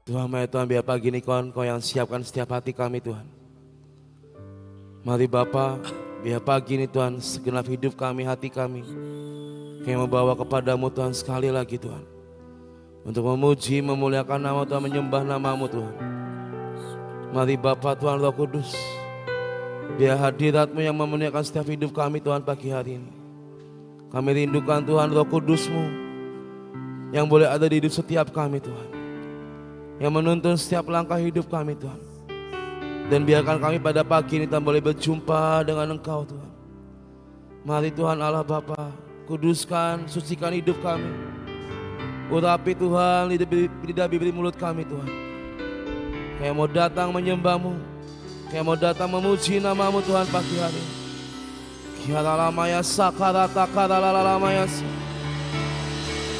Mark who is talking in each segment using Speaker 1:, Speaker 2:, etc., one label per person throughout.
Speaker 1: Tuhan, mari Tuhan, biar pagi ini Kau yang siapkan setiap hati kami Tuhan. Mari Bapa, biar pagi ini Tuhan segenap hidup kami, hati kami, kami membawa kepadamu Tuhan sekali lagi Tuhan. Untuk memuji, memuliakan nama Tuhan, menyembah namamu Tuhan. Mari Bapa Tuhan Roh Kudus, biar hadirat-Mu yang memuliakan setiap hidup kami Tuhan pagi hari ini. Kami rindukan Tuhan Roh Kudus-Mu yang boleh ada di hidup setiap kami Tuhan, yang menuntun setiap langkah hidup kami Tuhan. Dan biarkan kami pada pagi ini Tuhan boleh berjumpa dengan Engkau Tuhan. Mari Tuhan Allah Bapa, kuduskan, sucikan hidup kami. Urapi Tuhan lidah bibir mulut kami Tuhan. Kayak mau datang menyembah-Mu, kayak mau datang memuji nama-Mu Tuhan pagi hari ini. Kiaralamaya sakarata karalalamaya sa.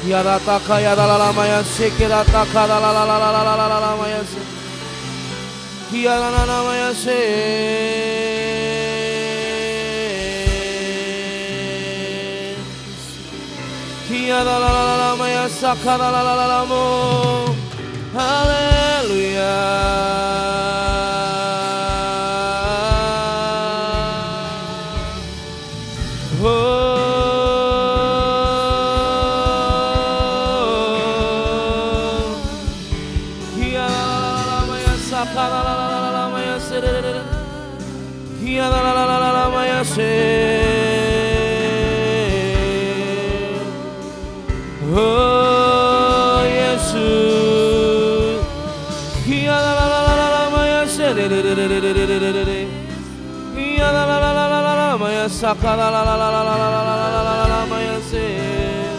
Speaker 1: Kiarata kayaralamaya sekirata karalalamaya sa. Kiaralamaya se. Kiaralamaya sakaralalamu. Haleluya. Oh Yesus,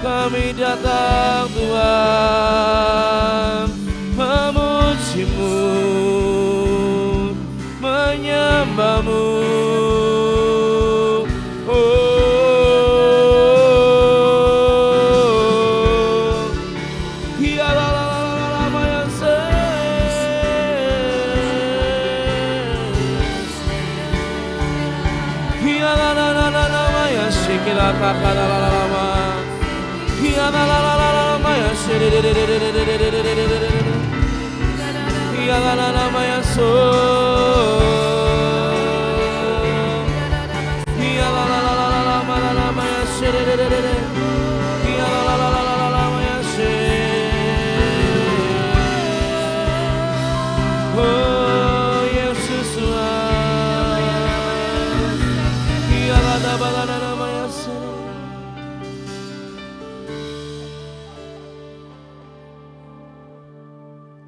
Speaker 1: kami datang Tuhan memuji-Mu, menyembah-Mu.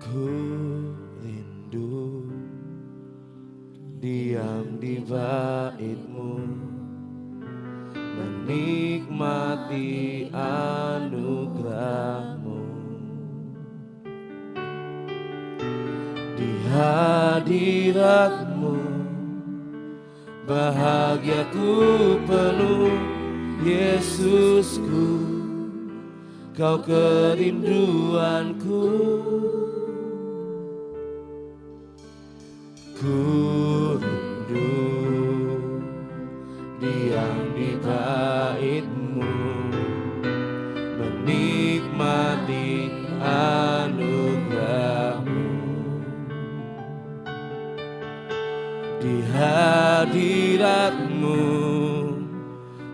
Speaker 1: Ku rindu diam di bait-Mu, menikmati anugerah-Mu. Di hadirat-Mu bahagiaku penuh, Yesusku, Kau kerinduanku. Ku rindu diam di bait-Mu, menikmati anugerah-Mu. Di hadirat-Mu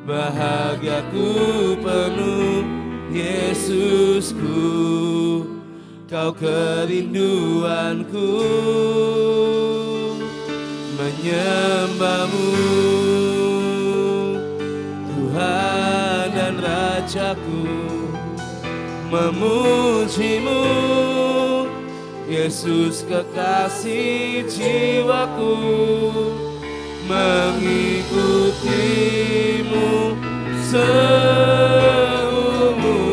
Speaker 1: bahagiaku penuh, Yesusku, Kau kerinduanku. Menyembah-Mu Tuhan dan Rajaku, memuji-Mu Yesus kekasih jiwaku, mengikuti-Mu seumur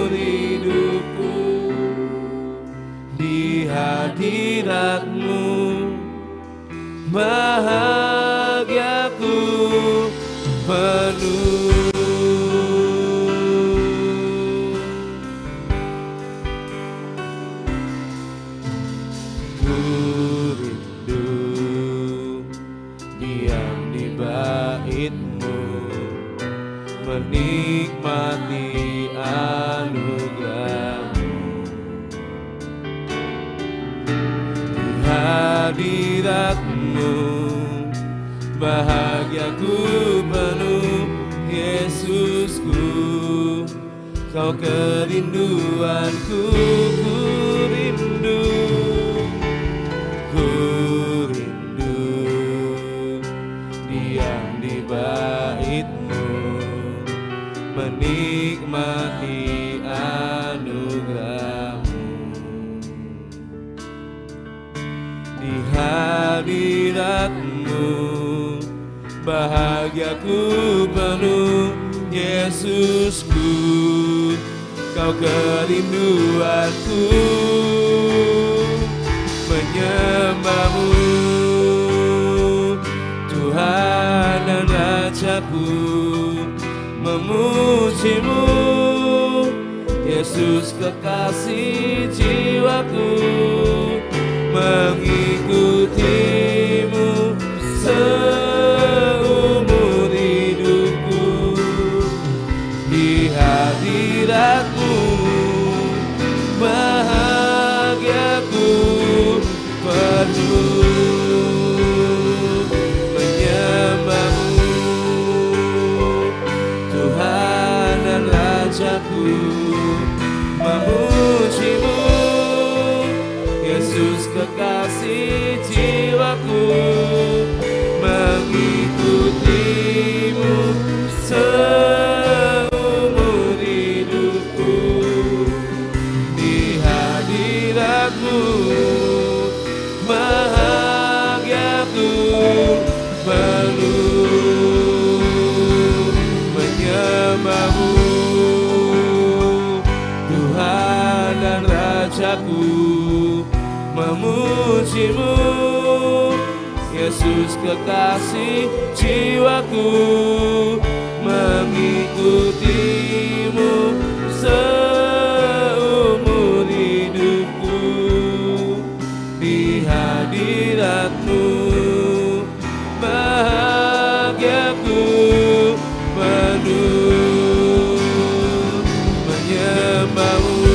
Speaker 1: hidupku. Di hadirat-Mu bahagiaku penuh. Ku rindu diam di bait-Mu, menikmati bahagiaku penuh Yesusku, Kau kerinduanku, ku rindu diam di bait-Mu, menikmati anugerah-Mu. Di hadirat-Mu bahagiaku penuh Yesusku, Kau kerinduanku, menyembah-Mu Tuhan dan Rajaku, memuji-Mu Yesus kekasih jiwaku, mengikuti-Mu seumur hidupku. Di hadirat-Mu bahagiaku penuh, menyembah-Mu Tuhan dan Rajaku, memuji-Mu Yesus kekasih jiwaku, mengikuti-Mu seumur hidupku. Di hadirat-Mu bahagiaku penuh, menyembah-Mu Tuhan dan Rajaku, memuji-Mu Yesus kekasih jiwaku, mengikuti-Mu seumur hidupku. Di hadirat-Mu bahagiaku penuh, menyembah-Mu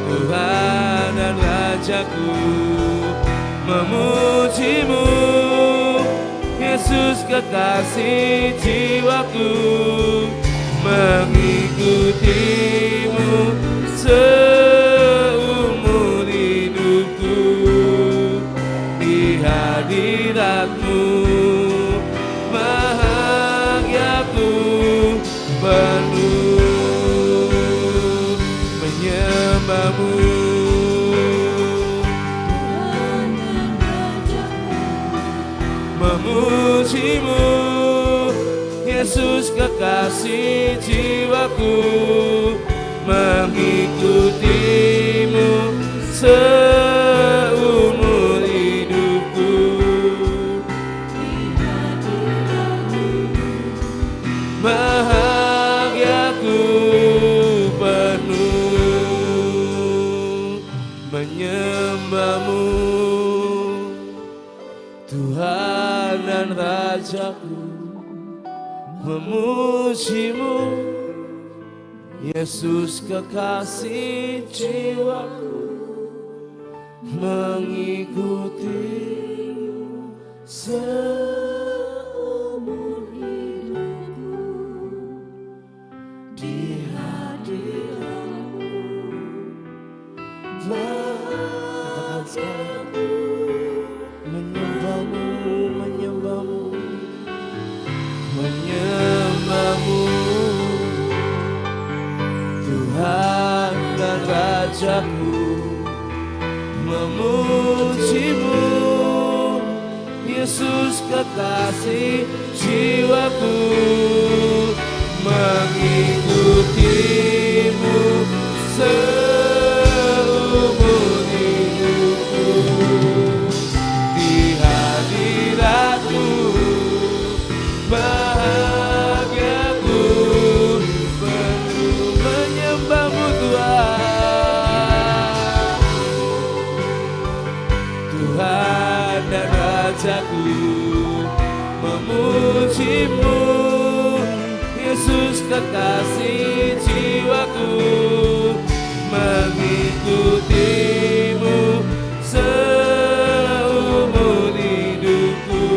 Speaker 1: Tuhan dan Rajaku, memuji-Mu Yesus kekasih jiwaku, mengikuti-Mu seumur hidupku. Di hadirat-Mu bahagiaku penuh, menyembah-Mu memuji-Mu Yesus kekasih jiwaku, mengikuti-Mu seumur hidupku. Bahagiaku penuh, menyembah-Mu Tuhan dan Rajaku, memuji-Mu Yesus kekasih jiwaku, mengikuti-Mu seumur hidupku. Di hadirat-Mu katakan sekali, menyembah-Mu, menyembah-Mu, menyembah-Mu Tuhan dan Rajaku, memuji-Mu Yesus kekasih jiwaku, mengikuti-Mu seumur hidupku. Di hadirat-Mu bahagiaku penuh, menyembah-Mu Tuhan, Tuhan dan Rajaku, memuji-Mu Yesus kekasih jiwaku, mengikuti-Mu seumur hidupku.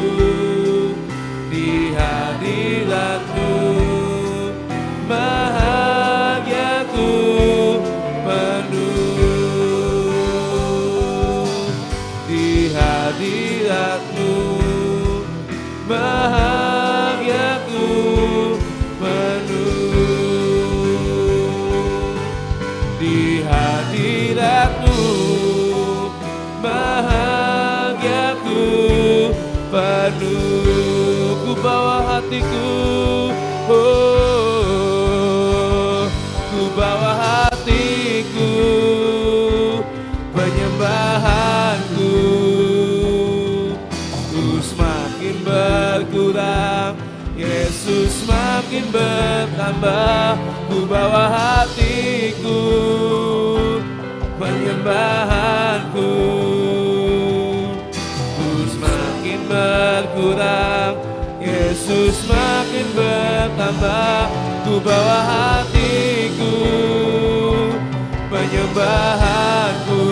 Speaker 1: hatiku. Oh, ku bawa hatiku, penyembahanku. Ku semakin berkurang, Yesus semakin bertambah. Ku bawa hatiku, penyembahanku. Ku semakin berkurang, Yesus semakin bertambah. Ku bawa hatiku, penyembahanku.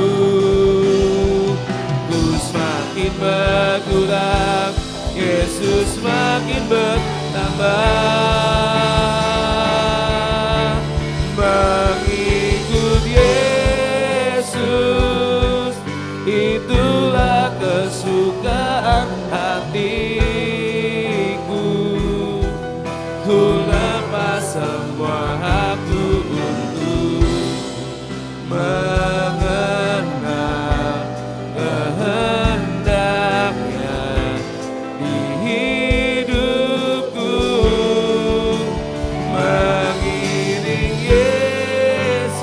Speaker 1: Ku semakin berkurang, Yesus semakin bertambah. Mengikut Yesus, itulah kesukaan hatiku. Ku lepas semua hakku untuk mengenal kehendaknya di hidupku. Mengiring Yesus,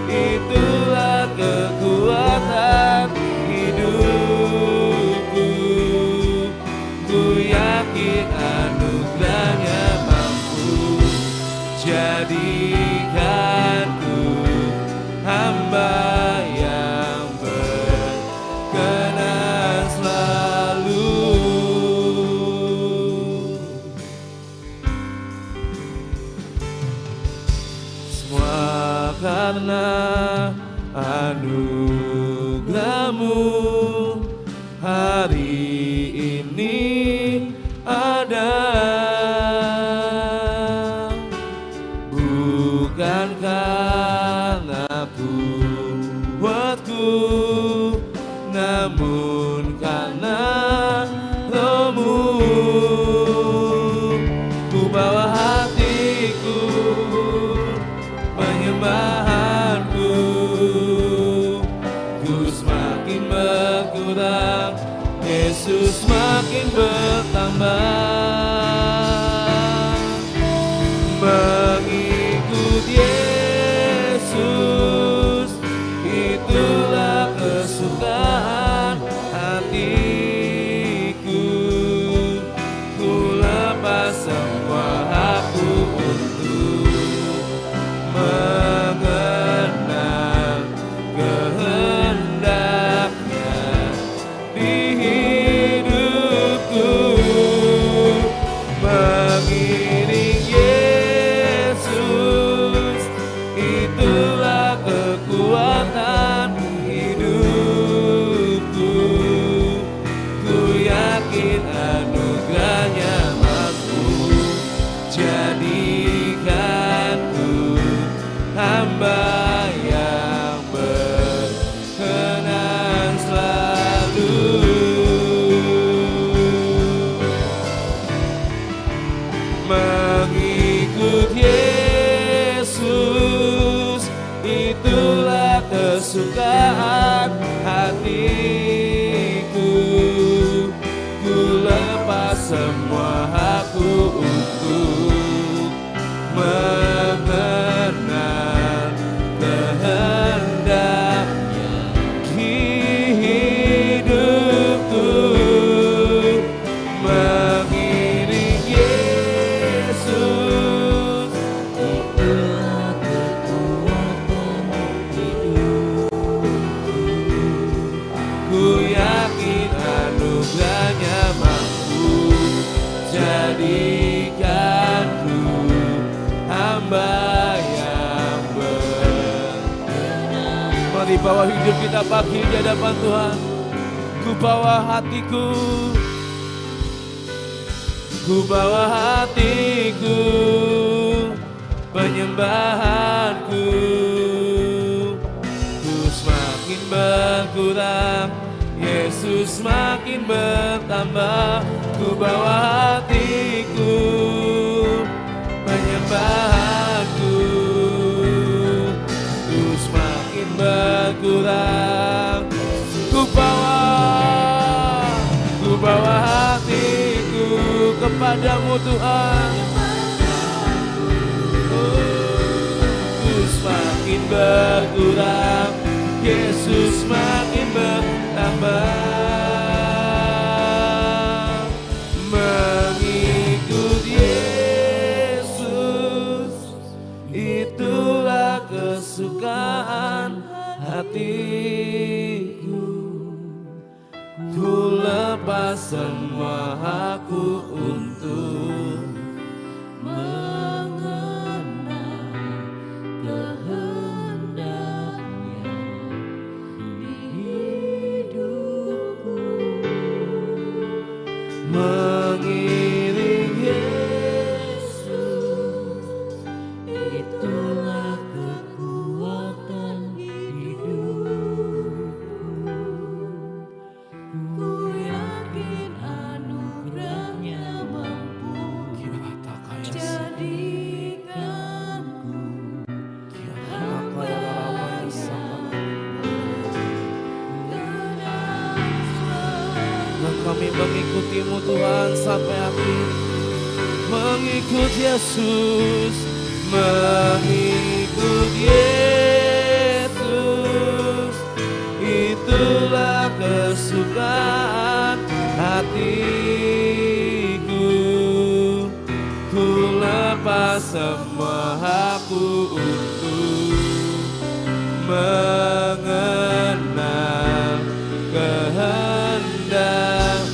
Speaker 1: itulah kekuatan hidupku. Ku yakin anugerahnya mampu jadikanku hamba yang berkenan selalu. Semua karena anugerahmu hari ini ada. Bukan karena kuatku, namun karena Rohmu. Ku bawa hatiku, penyembahanku. Ku semakin berkurang, Yesus semakin bertambah. Mengikut Yesus, itulah kesukaan hatiku. Ku lepas semua hakku untuk mengenal kehendaknya di hidupku. Mengiring Yesus, itulah kekuatan hidupku. Ku yakin anugerahnya mampu jadikanku hamba yang berkenan selalu. Mengikut Yesus, itulah kesukaan hatiku. Ku lepas semua hakku untuk mengenal kehendaknya di hidupku. Mengiring Yesus, itulah kekuatan hidupku. Ku yakin anugerahnya mampu jadikanku hamba yang berkenan. Mari bawa hidup kita pagi di hadapan Tuhan. Ku bawa hatiku, ku bawa hatiku, penyembahanku. Ku semakin berkurang, Yesus semakin bertambah. Ku bawa hatiku, penyembahanku. Ku semakin berkurang, ku bawa hatiku kepadamu Tuhan. Ku semakin berkurang, Yesus makin bertambah. Mengikut Yesus, itulah kesukaan hatiku. Ku lepas semua aku untuk mengenal kehendaknya di hidupku. Mengiring Yesus, itulah kekuatan hidupku. Ku yakin anugerahnya mampu jadikanku hamba yang dan kami mengikutimu Tuhan sampai akhir. Mengikut Yesus, mengikut Yesus, itulah kesukaan hatiku. Ku lepas semua aku untuk mengenal kehendak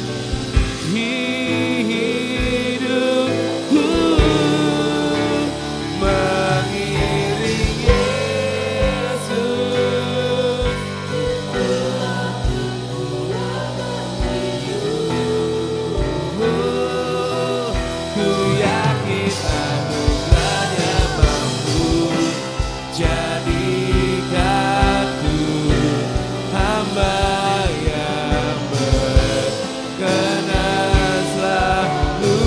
Speaker 1: hidupku. Mengiring Yesus, ku yakin anugerahnya mampu jadikanku hamba yang berkenan selalu.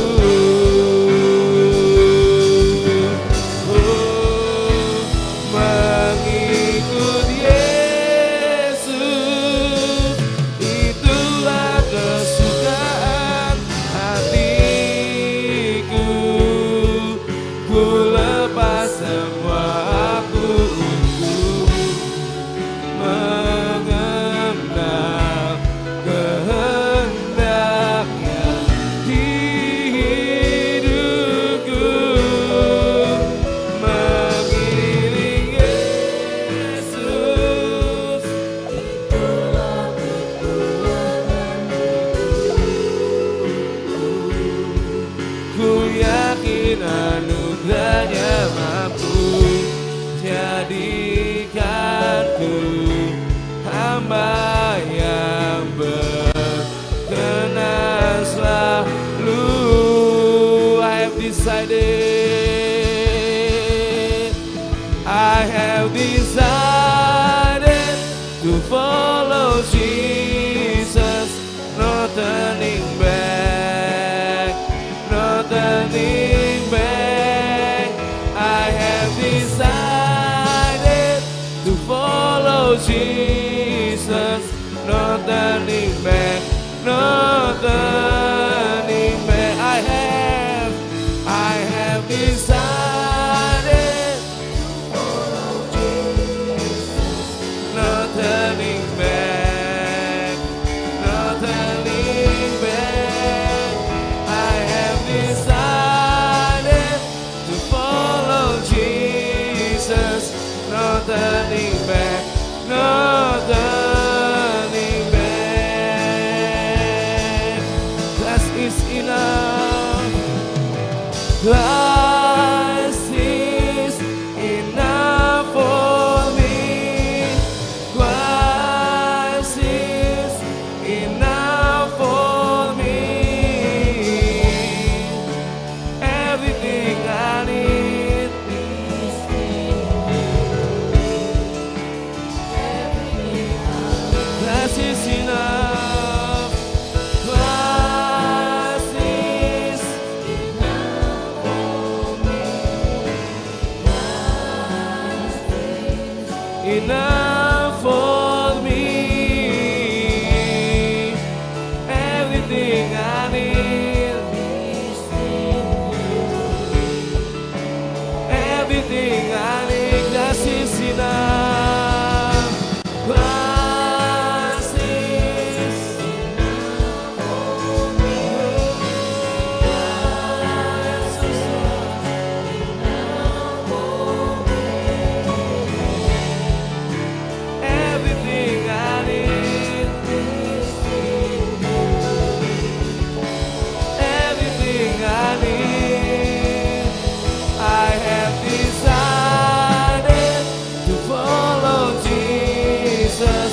Speaker 1: Mengikut Yesus, itulah kesukaan hatiku. Ku lepas semua aku untuk mengenal kehendaknya di hidupku. Mengiring Yesus, itulah kekuatan hidupku. Ku yakin anugerahnya mampu jadikanku hamba yang berkenan selalu. I have decided to follow Jesus, no turning back, no turning back. I have decided to follow Jesus, no turning back, no turning back. I have decided to follow Jesus, no turning back, no turning back. I have decided to follow Jesus, no turning back, no turning back. Christ is enough. Christ is enough for me. Christ is enough for me. Everything I need is in you. Christ is enough. Christ is enough for me. Everything I need is in Everything I need, kasih sinar. Kasih sinar. Everything I need. Everything I need. I have decided to follow Jesus,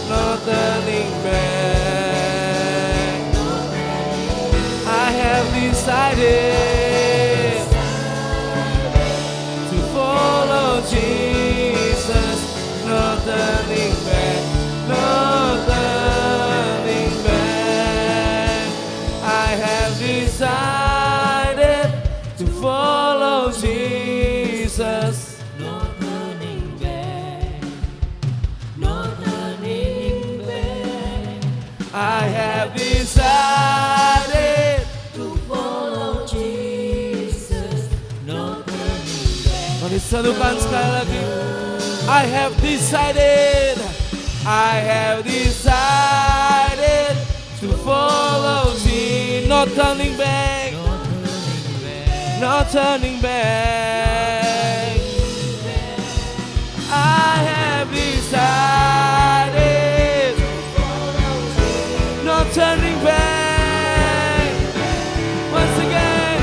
Speaker 1: no turning back. I have decided to follow Jesus, no turning back, no turning back. I have decided to follow Jesus.
Speaker 2: No turning back, no turning back.
Speaker 1: I have decided.
Speaker 2: To follow Jesus, no turning back.
Speaker 1: Mari satukan sekali lagi. I have decided. I have decided to follow Jesus. No turning back. No turning back. I have decided. No turning back. Once again,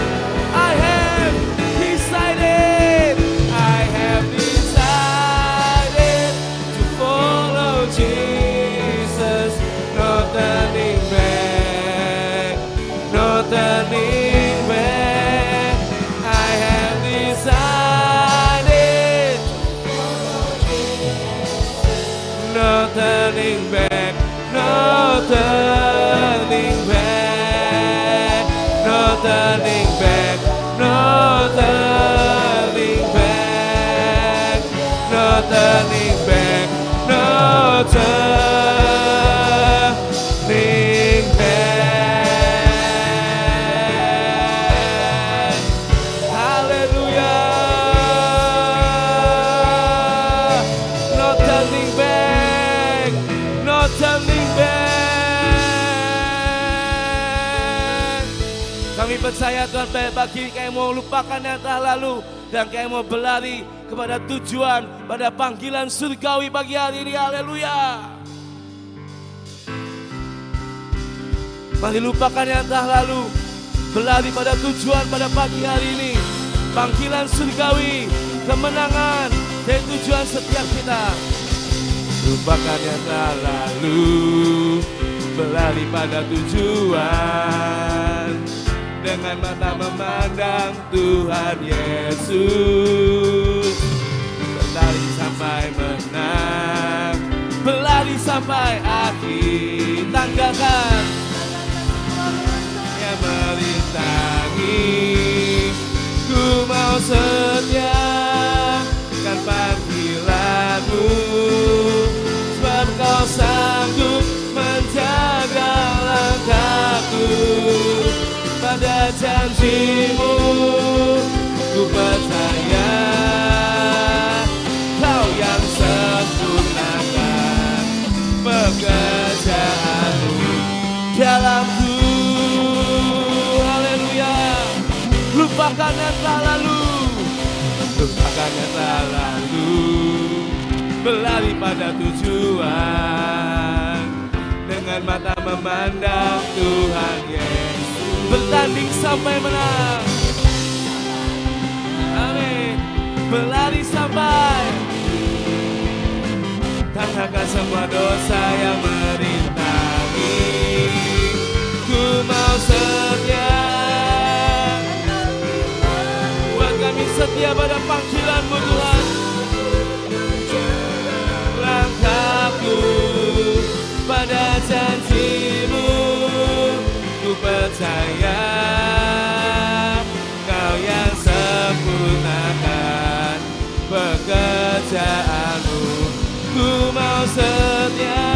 Speaker 1: I have decided. I have decided to follow Jesus. No turning back. No turning back. I have decided. No turning back. No turning back. No turning back. No turning back. No turning back. No turning back. Hallelujah. No turning back. No turning back. Kami percaya Tuhan, bagi kayak mau lupakan yang telah lalu dan kayak mau berlari kepada tujuan, pada panggilan surgawi pagi hari ini. Haleluya. Mari lupakan yang telah lalu, berlari pada tujuan pada pagi hari ini. Panggilan surgawi, kemenangan dan tujuan setiap kita. Lupakan yang telah lalu, berlari pada tujuan, dengan mata memandang Tuhan Yesus. Berlari sampai menang, berlari sampai akhir. Tanggalkan yang merintangi, ku mau setia kan panggilanmu, sebab kau sanggup menjaga langkahku. Pada janjimu ku percaya, kau yang sempurnakan pekerjaanmu dalamku. Haleluya. Lupakan yang telah lalu, lupakan yang telah lalu, berlari pada tujuan, dengan mata memandang Tuhan Yesus. Bertanding sampai menang. Amin. Berlari sampai tanggalkan semua dosa yang merintangi. Ku mau setia, buat kami setia pada panggilan-Mu Tuhan. Langkahku pada janji-Mu, ku percaya Kau yang sempurnakan pekerjaan-Mu. Ku mau setia,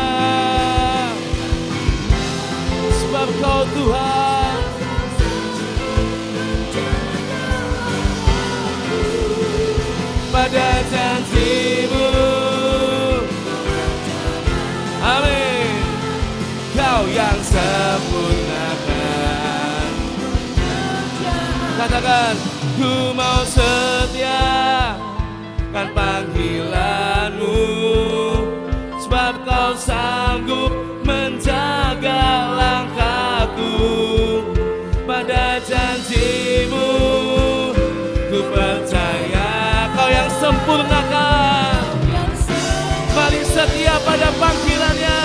Speaker 1: sebab Kau Tuhan. pada janjimu. Amin. Kau yang sempurnakan. Katakan, ku mau setia kan panggilanmu, sebab kau sanggup menjaga langkahku. Pada janjimu ku percaya, kau yang sempurnakan. Mari setia pada panggilannya.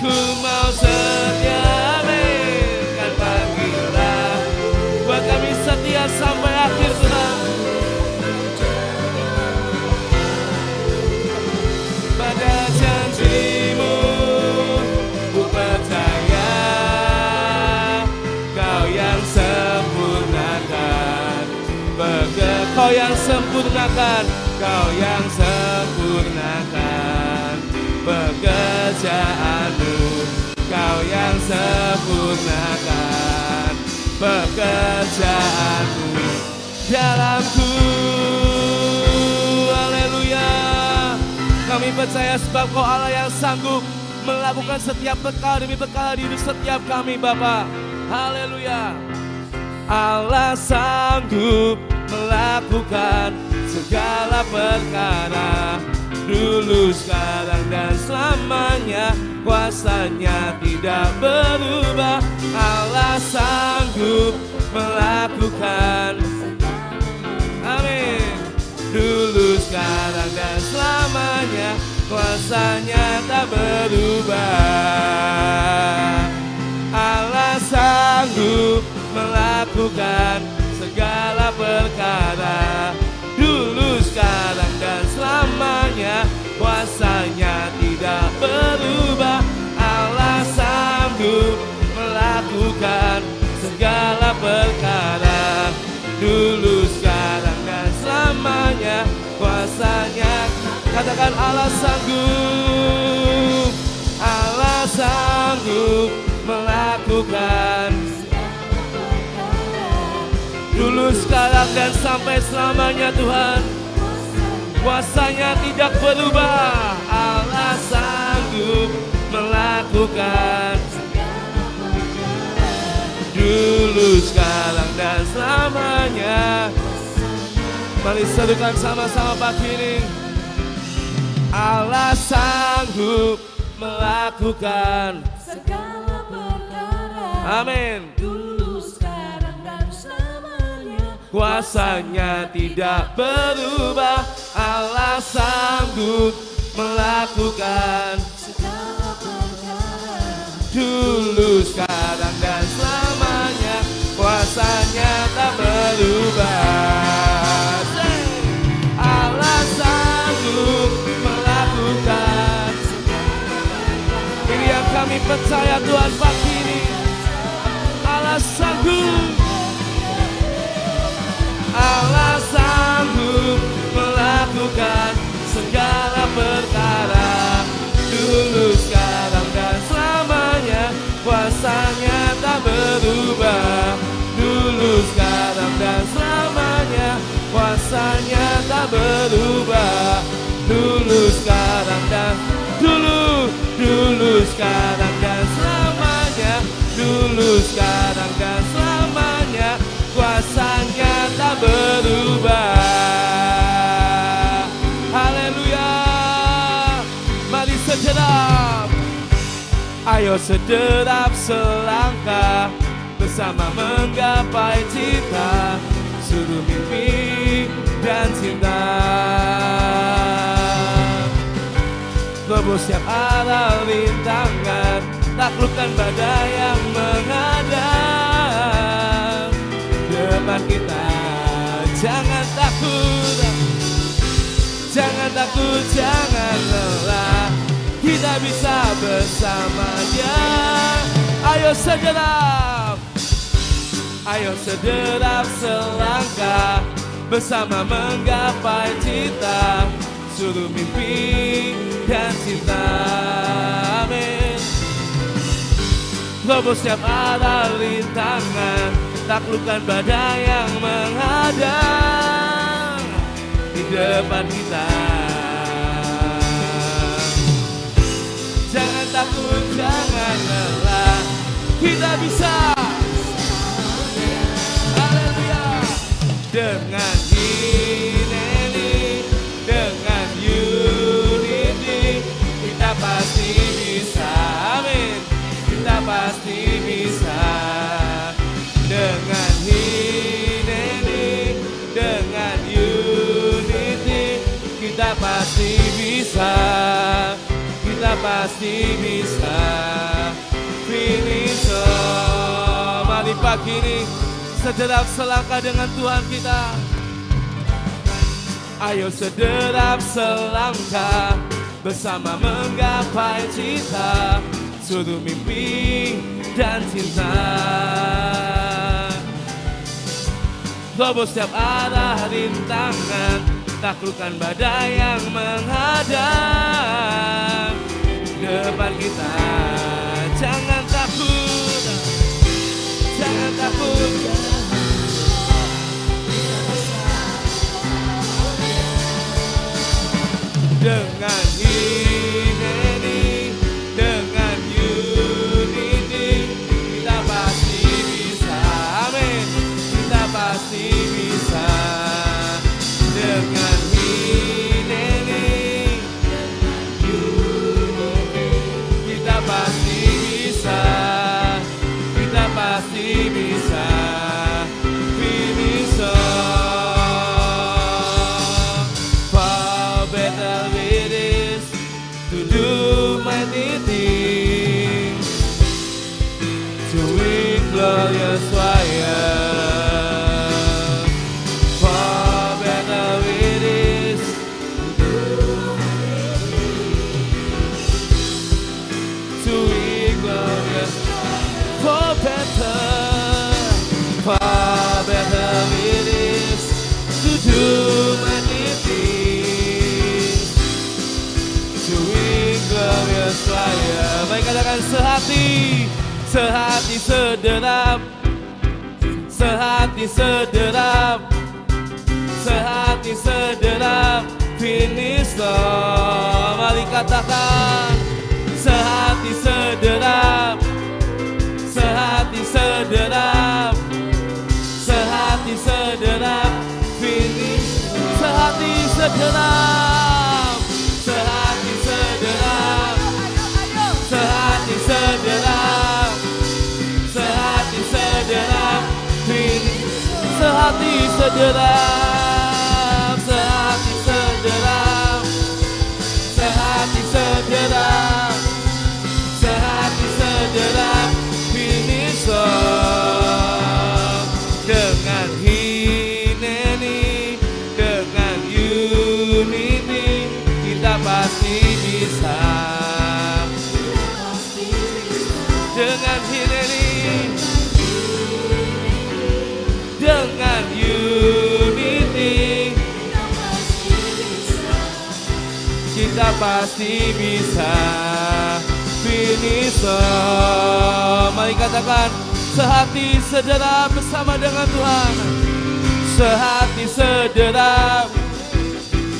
Speaker 1: Ku mau setia kan panggilan, buat kami setia sampai akhir Tuhan. Pada janjimu ku percaya, kau yang sempurnakan. Kau yang sempurnakan, kau yang sempurnakan pekerjaanmu. Kau yang sempurnakan pekerjaanmu dalamku. Haleluya. Kami percaya sebab kau Allah yang sanggup melakukan setiap perkara demi perkara di hidup setiap kami Bapa. Haleluya. Allah sanggup melakukan segala perkara, dulu, sekarang, dan selamanya. Kuasanya tidak berubah. Allah sanggup melakukan, amin, dulu, sekarang, dan selamanya. Kuasanya tak berubah. Allah sanggup melakukan segala perkara, dulu, sekarang, dan selamanya. Kuasanya tidak berubah. Allah sanggup melakukan segala perkara, dulu, sekarang, dan selamanya. Kuasanya, katakan Allah sanggup. Allah sanggup melakukan dulu, sekarang, dan sampai selamanya Tuhan. Kuasanya tidak berubah. Allah sanggup melakukan dulu, sekarang, dan selamanya. Mari serukan sama-sama pagi ini. Allah sanggup melakukan
Speaker 2: segala perkara,
Speaker 1: amin,
Speaker 2: dulu, sekarang, dan selamanya.
Speaker 1: kuasanya tidak berubah. Allah sanggup melakukan
Speaker 2: Segala perkara,
Speaker 1: dulu, sekarang, dan selamanya. Kuasanya tak berubah. Allah sanggup melakukan. Ini yang kami percaya Tuhan pagi ini. Allah sanggup. Allah sanggup melakukan segala perkara, dulu, sekarang, dan selamanya. Kuasanya tak berubah, dulu, sekarang, dan selamanya. Kuasanya tak berubah, dulu, sekarang, dan dulu, sekarang, dan selamanya. Dulu, sekarang, dan selamanya. Kuasanya tak berubah. Haleluya. Mari sederap, ayo sederap selangkah bersama menggapai cita, suruh mimpi dan cinta. Terobos setiap arah rintangan, taklukkan badai yang menghadang depan kita. Jangan takut, jangan takut, jangan lelah, kita bisa bersamanya. Ayo sederap, ayo sederap selangkah bersama menggapai cita, suruh mimpi dan cinta. Amin. Terobos setiap arah rintangan, taklukkan badai yang menghadang depan kita. Jangan takut, jangan lelah, kita bisa. Haleluya. Dengan ini, dengan unity, kita pasti bisa. Amin. Kita pasti bisa. Dengan ini, dengan unity, kita pasti bisa. Kita pasti bisa. Finish. Mari pagi ini sederap selangkah dengan Tuhan kita. Ayo sederap selangkah bersama menggapai cita, seluruh mimpi dan cinta. Terobos setiap arah rintangan, taklukkan badai yang menghadang depan kita. Jangan takut, jangan takut. Dengan ini, dengan unity, kita pasti bisa. Amin. Kita pasti bisa. Dengan ini, kita pasti bisa. Kita pasti bisa. Finish. Far better it is to do mighty things, to win glorious triumph. Far better it is to win glorious. Far better it is to do mighty things, to win glorious triumph. Baik, katakan sehati, sehati sederap, sehati sederap, sehati sederap, finish love. Mari katakan sehati sederap, sehati sederap, sehati sederap, finish. Sehati sederap, sehati sederap, sehati sederap, sehati sederap, finish. Sehati sederap, sehati sederap, sehati sederap, sehati sederap, finish love. Dengan ini, dengan unity, kita pasti bisa. Dengan ini, dengan unity, kita pasti bisa. Finish. Mari katakan sehati sederap bersama dengan Tuhan. Sehati sederap,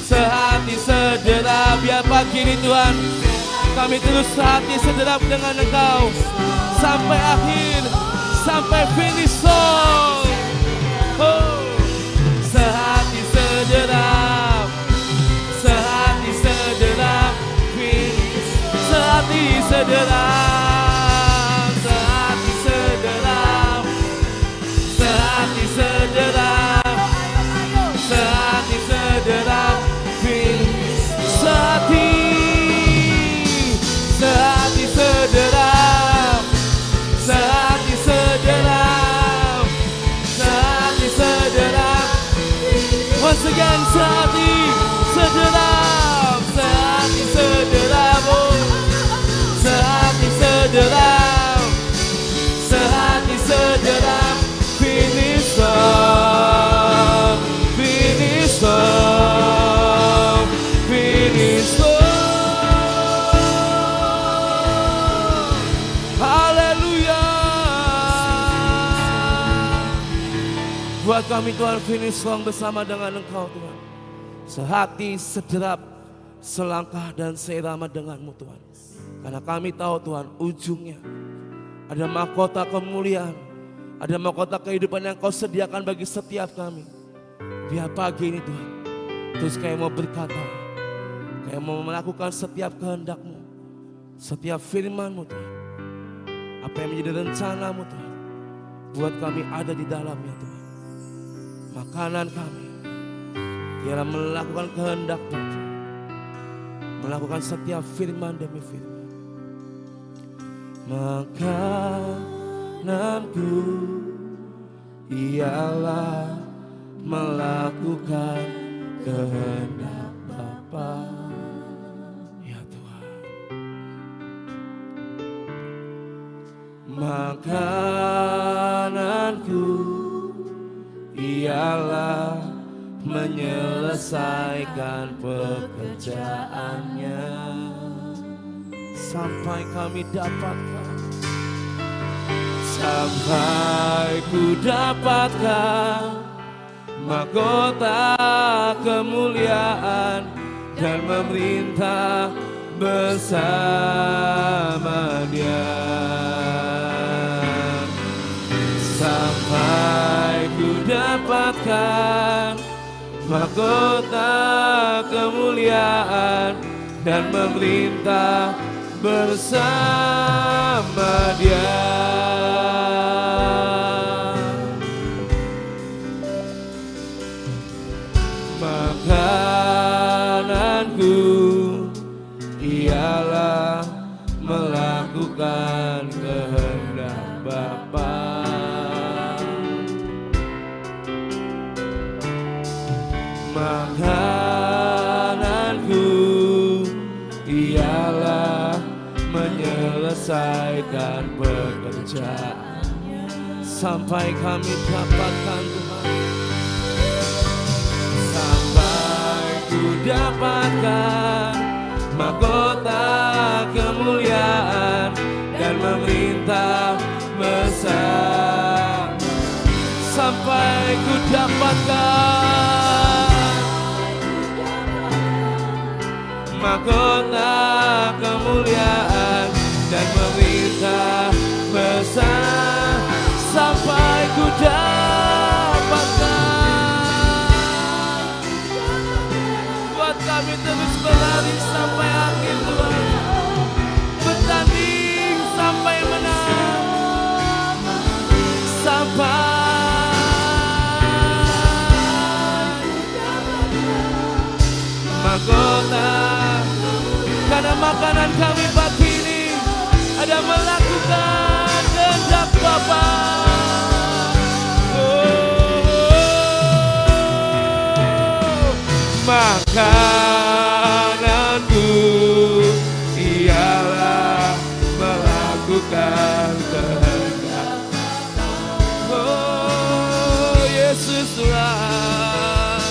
Speaker 1: sehati sederap. Biar pagi ini Tuhan, kami terus sehati sederap dengan Engkau sampai akhir, sampai finish song. Oh. Sehati sederap, sehati sederap, finish. Sehati sederap, sehati sederap, sehati sederap, sehati sederap, finish. Sehati, sehati sederap, sehati sederap, sehati sederap. Once again, sehati sederap, sehati sederap, oh. Sehati sederap, sehati sederap, finish love, finish love, finish love. Haleluya. Buat kami Tuhan, finish song bersama dengan Engkau Tuhan. sehati, sederap, selangkah dan seirama denganmu Tuhan. Karena kami tahu Tuhan ujungnya ada mahkota kemuliaan, ada mahkota kehidupan yang Kau sediakan bagi setiap kami. Biar pagi ini Tuhan, terus kayak mau berkata, kayak mau melakukan setiap kehendak-Mu, setiap firman-Mu Tuhan. Apa yang menjadi rencana-Mu Tuhan, buat kami ada di dalamnya Tuhan. Makanan kami, biarlah melakukan kehendak Bapa, melakukan setiap firman demi firman. Makananku ialah melakukan kehendak Bapa. Ya Tuhan. Makananku ialah menyelesaikan pekerjaannya sampai kami dapatkan, sampai ku dapatkan mahkota kemuliaan dan memerintah bersama Dia. Sampai ku dapatkan mahkota kemuliaan dan memerintah bersama Dia. Makananku ialah melakukan kehendak Bapa. Makananku ialah menyelesaikan pekerjaan sampai kami dapatkan Tuhan, sampai ku dapatkan mahkota kemuliaan dan memerintah bersama. Sampai ku dapatkan mahkota kemuliaan dan memerintah bersama. Sampai ku dapatkan, buat kami terus berlari sampai akhir Tuhan, bertanding sampai menang, sampai mahkota. Karena makanan kami pagi ini ada melakukan kehendak Bapa. Makananku ialah melakukan kehendak Bapa. Oh Yesus Tuhan,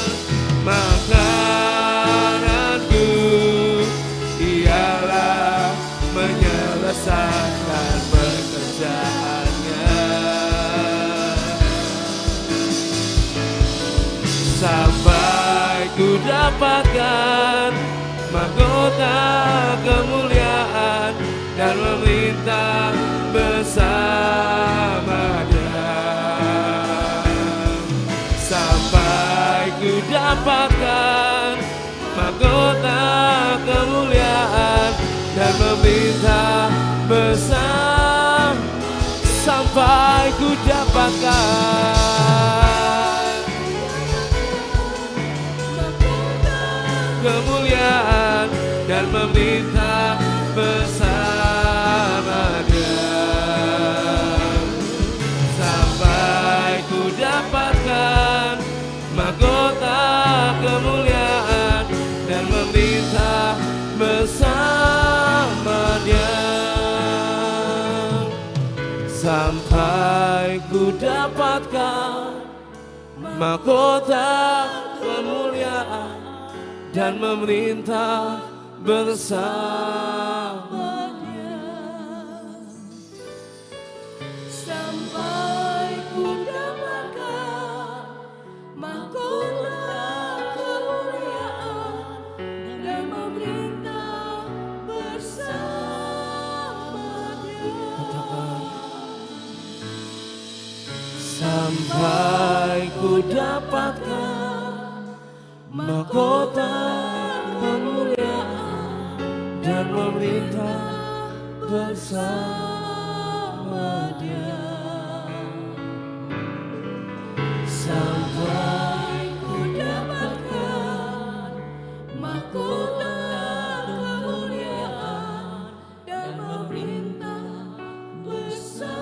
Speaker 1: makananku ialah menyelesaikan pekerjaannya sampai ku dapatkan mahkota kemuliaan dan memerintah bersama Dia. Sampai ku dapatkan mahkota kemuliaan dan memerintah bersama. Sampai ku dapatkan kemuliaan dan memerintah bersama Dia. Sampai ku dapatkan mahkota kemuliaan dan memerintah bersama Dia. Sampai ku dapatkan mahkota kemuliaan dan memerintah bersama Dia.
Speaker 2: Sampai ku dapatkan mahkota kemuliaan
Speaker 1: dapatkan mahkota kemuliaan dan memerintah bersama Dia
Speaker 2: sampai ku dapatkan mahkota kemuliaan dan memerintah bersama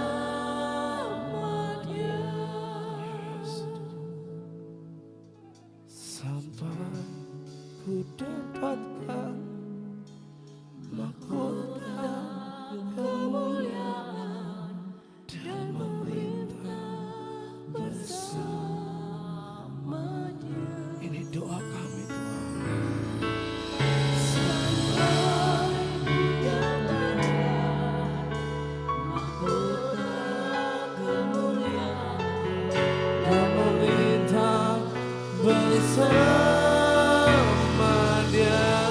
Speaker 2: Dia.
Speaker 1: sampai ku dapatkan mahkota
Speaker 2: Kemuliaan dan memerintah bersama Dia.
Speaker 1: ini doa kami Tuhan.
Speaker 2: Sampai ku dapatkan mahkota kemuliaan
Speaker 1: Dan memerintah bersama Dia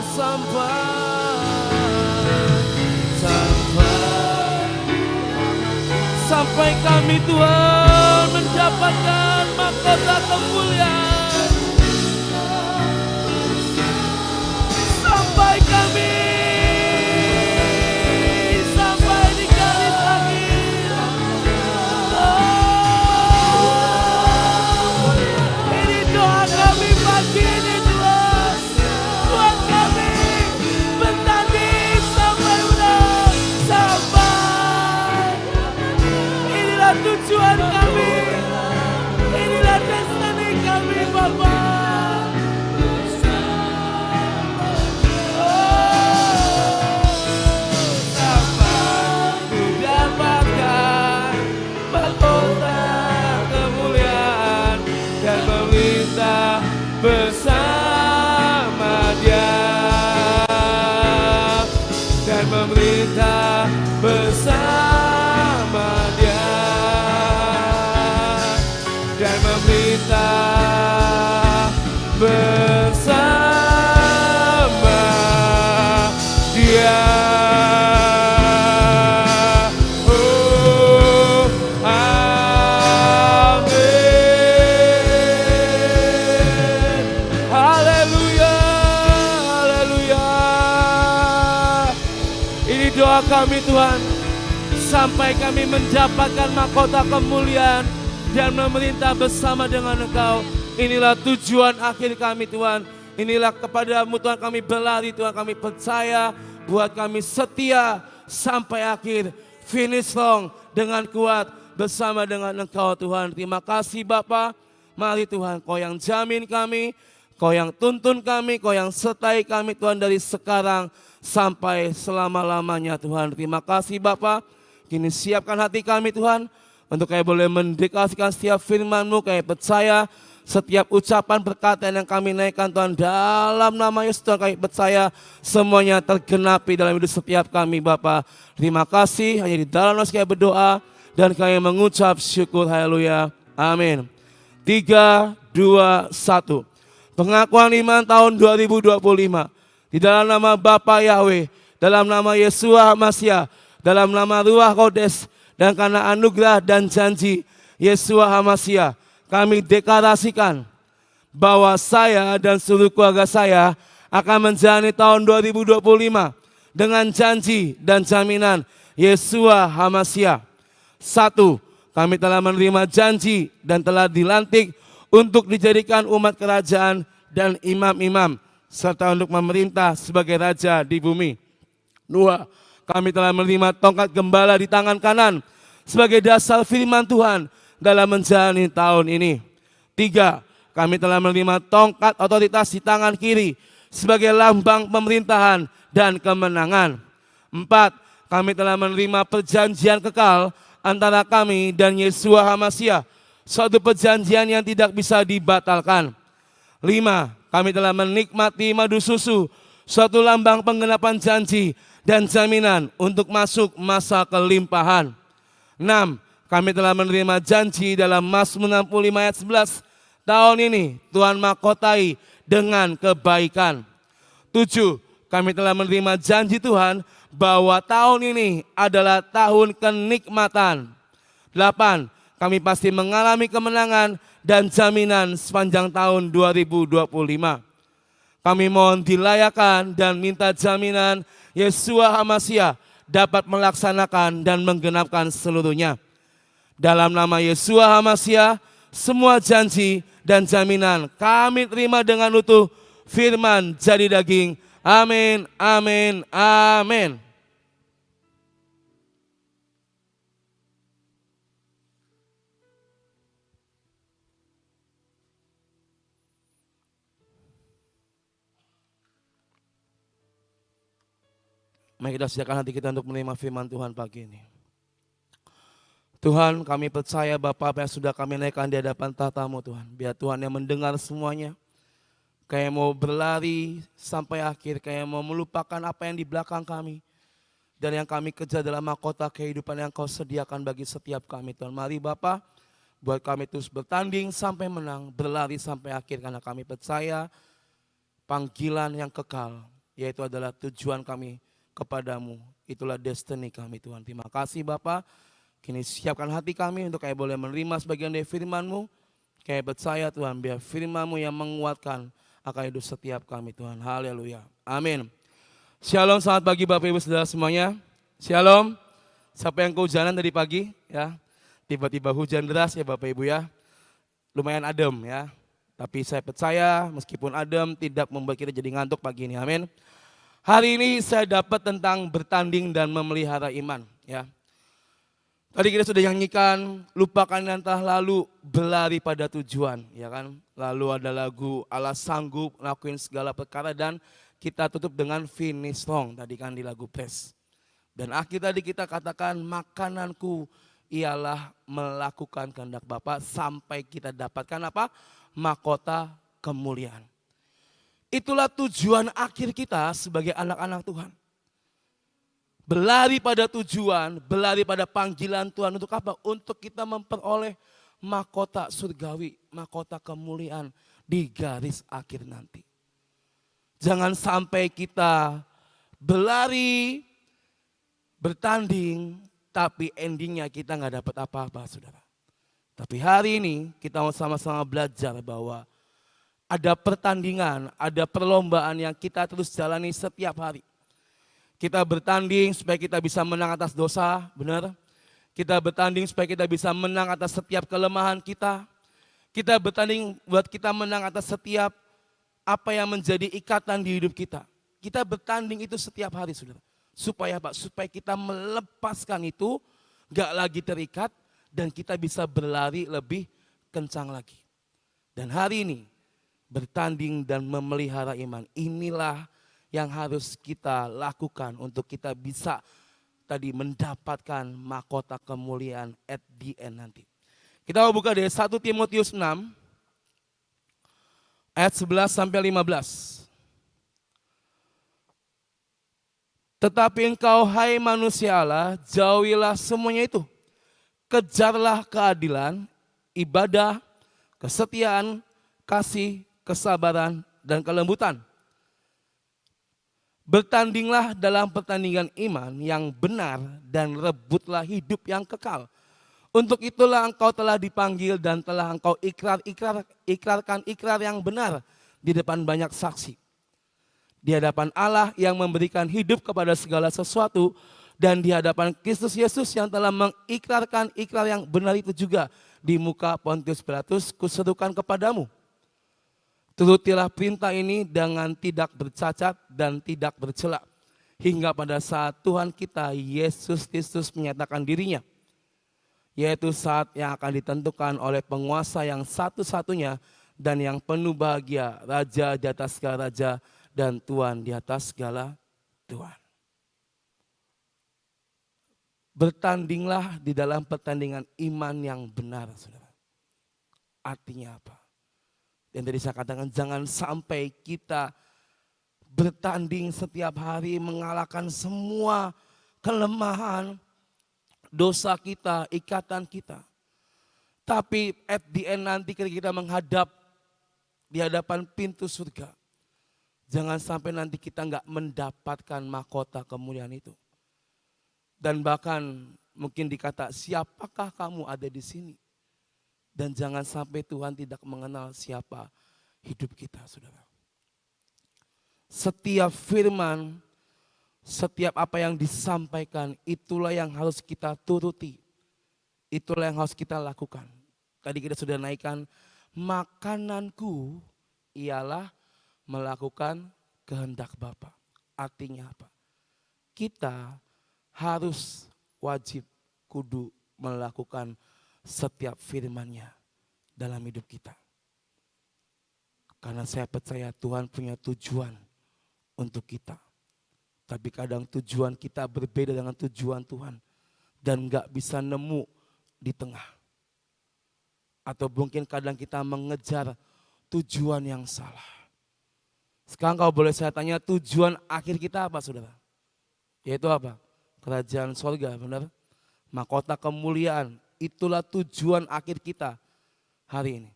Speaker 1: sampai kami Tuhan mendapatkan mahkota kemuliaan. Sampai kami sampai di garis akhir. Oh, ini doa kami pagi ini Tuhan. Tuhan kami bertanding sampai menang. Sampai inilah tujuan kami. Inilah destiny kami Bapa. Bersama Dia dan memerintah bersama Dia dan memerintah bersama Dia. Oh, amin. Haleluya, haleluya. Ini doa kami Tuhan, sampai kami mendapatkan mahkota kemuliaan dan memerintah bersama dengan Engkau. Inilah tujuan akhir kami Tuhan. Inilah kepadamu Tuhan kami berlari Tuhan, kami percaya buat kami setia sampai akhir, finish long dengan kuat bersama dengan Engkau Tuhan. Terima kasih Bapa. Mari Tuhan, Kau yang jamin kami, Kau yang tuntun kami, Kau yang sertai kami Tuhan dari sekarang sampai selama-lamanya Tuhan. Terima kasih Bapa. Kini siapkan hati kami Tuhan, untuk kami boleh mendeklarasikan setiap firman-Mu. Kami percaya setiap ucapan perkataan yang kami naikkan Tuhan dalam nama Yesus Tuhan, kami percaya semuanya tergenapi dalam hidup setiap kami Bapa. Terima kasih, hanya di dalam nama kami berdoa dan kami mengucap syukur. Haleluya. Amin. 3, 2, 1. Pengakuan iman tahun 2025. Di dalam nama Bapa Yahweh, dalam nama Yesua Hamasya, dalam nama Ruach Kodes, dan karena anugerah dan janji Yesua Hamasya, kami deklarasikan bahwa saya dan seluruh keluarga saya akan menjalani tahun 2025 dengan janji dan jaminan Yesua Hamasya. 1. Kami telah menerima janji dan telah dilantik untuk dijadikan umat kerajaan dan imam-imam, serta untuk memerintah sebagai raja di bumi. 2. Kami telah menerima tongkat gembala di tangan kanan sebagai dasar firman Tuhan dalam menjalani tahun ini. 3. Kami telah menerima tongkat otoritas di tangan kiri sebagai lambang pemerintahan dan kemenangan. 4. Kami telah menerima perjanjian kekal antara kami dan Yesua Hamasya, suatu perjanjian yang tidak bisa dibatalkan. 5. Kami telah menikmati madu susu, suatu lambang penggenapan janji dan jaminan untuk masuk masa kelimpahan. 6. Kami telah menerima janji dalam Mazmur 65 ayat 11. Tahun ini Tuhan mahkotai dengan kebaikan. 7. Kami telah menerima janji Tuhan bahwa tahun ini adalah tahun kenikmatan. 8. kami pasti mengalami kemenangan dan jaminan sepanjang tahun 2025. Kami mohon dilayakan dan minta jaminan Yeshua HaMashiach dapat melaksanakan dan menggenapkan seluruhnya. Dalam nama Yeshua HaMashiach, semua janji dan jaminan kami terima dengan utuh, firman jadi daging. Amin, amin, amin. Mari kita sediakan hati kita untuk menerima firman Tuhan pagi ini. Tuhan, kami percaya Bapa apa yang sudah kami naikkan di hadapan tahta-Mu Tuhan. Biar Tuhan yang mendengar semuanya. Kayak mau berlari sampai akhir, kayak mau melupakan apa yang di belakang kami. Dan yang kami kejar dalam mahkota kehidupan yang Kau sediakan bagi setiap kami Tuhan. Mari Bapa, buat kami terus bertanding sampai menang, berlari sampai akhir. Karena kami percaya panggilan yang kekal, yaitu adalah tujuan kami kepadamu. Itulah destiny kami Tuhan. Terima kasih Bapa. Kini siapkan hati kami untuk kayak boleh menerima sebagian dari firman-Mu. Kayak percaya Tuhan, biar firman-Mu yang menguatkan akan hidup setiap kami Tuhan. Haleluya. Amin. Shalom, selamat pagi Bapak Ibu Saudara semuanya. Shalom. Siapa yang kehujanan tadi pagi ya? Tiba-tiba hujan deras ya Bapak Ibu ya. Lumayan adem ya. Tapi saya percaya meskipun adem tidak membuat kita jadi ngantuk pagi ini. Amin. Hari ini saya dapat tentang bertanding dan memelihara iman ya. Tadi kita sudah nyanyikan lupakan yang telah lalu, berlari pada tujuan ya kan. Lalu ada lagu Allah sanggup lakuin segala perkara dan kita tutup dengan finish strong tadi kan di lagu praise. Dan akhir tadi kita katakan makananku ialah melakukan kehendak Bapa sampai kita dapatkan apa? Mahkota kemuliaan. Itulah tujuan akhir kita sebagai anak-anak Tuhan. Berlari pada tujuan, berlari pada panggilan Tuhan untuk apa? Untuk kita memperoleh mahkota surgawi, mahkota kemuliaan di garis akhir nanti. Jangan sampai kita berlari, bertanding, tapi endingnya kita nggak dapat apa-apa saudara. Tapi hari ini kita mau sama-sama belajar bahwa ada pertandingan, ada perlombaan yang kita terus jalani setiap hari. Kita bertanding supaya kita bisa menang atas dosa, benar? Kita bertanding supaya kita bisa menang atas setiap kelemahan kita. Kita bertanding buat kita menang atas setiap apa yang menjadi ikatan di hidup kita. Kita bertanding itu setiap hari, saudara. Supaya apa? Supaya kita melepaskan itu, gak lagi terikat, dan kita bisa berlari lebih kencang lagi. Dan hari ini, bertanding dan memelihara iman. Inilah yang harus kita lakukan untuk kita bisa tadi mendapatkan mahkota kemuliaan at the end nanti. Kita mau buka dari 1 Timotius 6 ayat 11 sampai 15. Tetapi engkau hai manusia Allah, jauhilah semuanya itu. Kejarlah keadilan, ibadah, kesetiaan, kasih, kesabaran, dan kelembutan. Bertandinglah dalam pertandingan iman yang benar dan rebutlah hidup yang kekal. Untuk itulah engkau telah dipanggil dan telah engkau ikrarkan ikrar yang benar di depan banyak saksi. Di hadapan Allah yang memberikan hidup kepada segala sesuatu dan di hadapan Kristus Yesus yang telah mengikrarkan ikrar yang benar itu juga di muka Pontius Pilatus kuserukan kepadamu. Turutilah perintah ini dengan tidak bercacat dan tidak bercela. Hingga pada saat Tuhan kita Yesus Kristus menyatakan dirinya. Yaitu saat yang akan ditentukan oleh penguasa yang satu-satunya dan yang penuh bahagia. Raja di atas segala raja dan Tuhan di atas segala Tuhan. Bertandinglah di dalam pertandingan iman yang benar, saudara. Artinya apa? Dan tadi saya katakan jangan sampai kita bertanding setiap hari mengalahkan semua kelemahan, dosa kita, ikatan kita. Tapi at the end nanti ketika kita menghadap di hadapan pintu surga, jangan sampai nanti kita nggak mendapatkan mahkota kemuliaan itu. Dan bahkan mungkin dikata siapakah kamu ada di sini? Dan jangan sampai Tuhan tidak mengenal siapa hidup kita, saudara. Setiap firman, setiap apa yang disampaikan, itulah yang harus kita turuti. Itulah yang harus kita lakukan. Tadi kita sudah naikkan, makananku ialah melakukan kehendak Bapa. Artinya apa? Kita harus wajib kudu melakukan setiap firman-Nya dalam hidup kita. Karena saya percaya Tuhan punya tujuan untuk kita. Tapi kadang tujuan kita berbeda dengan tujuan Tuhan. Dan gak bisa nemu di tengah. Atau mungkin kadang kita mengejar tujuan yang salah. Sekarang kalau boleh saya tanya, tujuan akhir kita apa, saudara? Yaitu apa? Kerajaan sorga, benar? Mahkota kemuliaan, itulah tujuan akhir kita hari ini.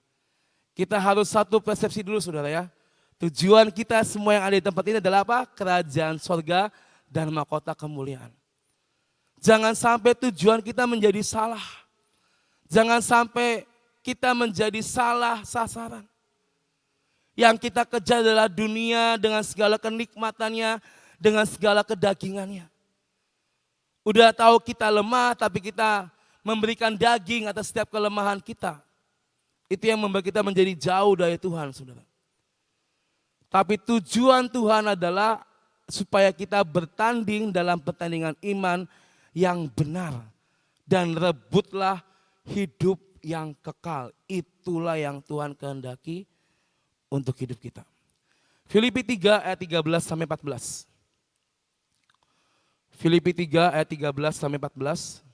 Speaker 1: Kita harus satu persepsi dulu, saudara ya. Tujuan kita semua yang ada di tempat ini adalah apa? Kerajaan sorga dan mahkota kemuliaan. Jangan sampai tujuan kita menjadi salah. Jangan sampai kita menjadi salah sasaran. Yang kita kejar adalah dunia dengan segala kenikmatannya, dengan segala kedagingannya. Udah tahu kita lemah, tapi kita memberikan daging atas setiap kelemahan kita. Itu yang membuat kita menjadi jauh dari Tuhan, saudara. Tapi tujuan Tuhan adalah supaya kita bertanding dalam pertandingan iman yang benar. Dan rebutlah hidup yang kekal. Itulah yang Tuhan kehendaki untuk hidup kita. Filipi 3 ayat 13 sampai 14. Filipi 3 ayat 13 sampai 14.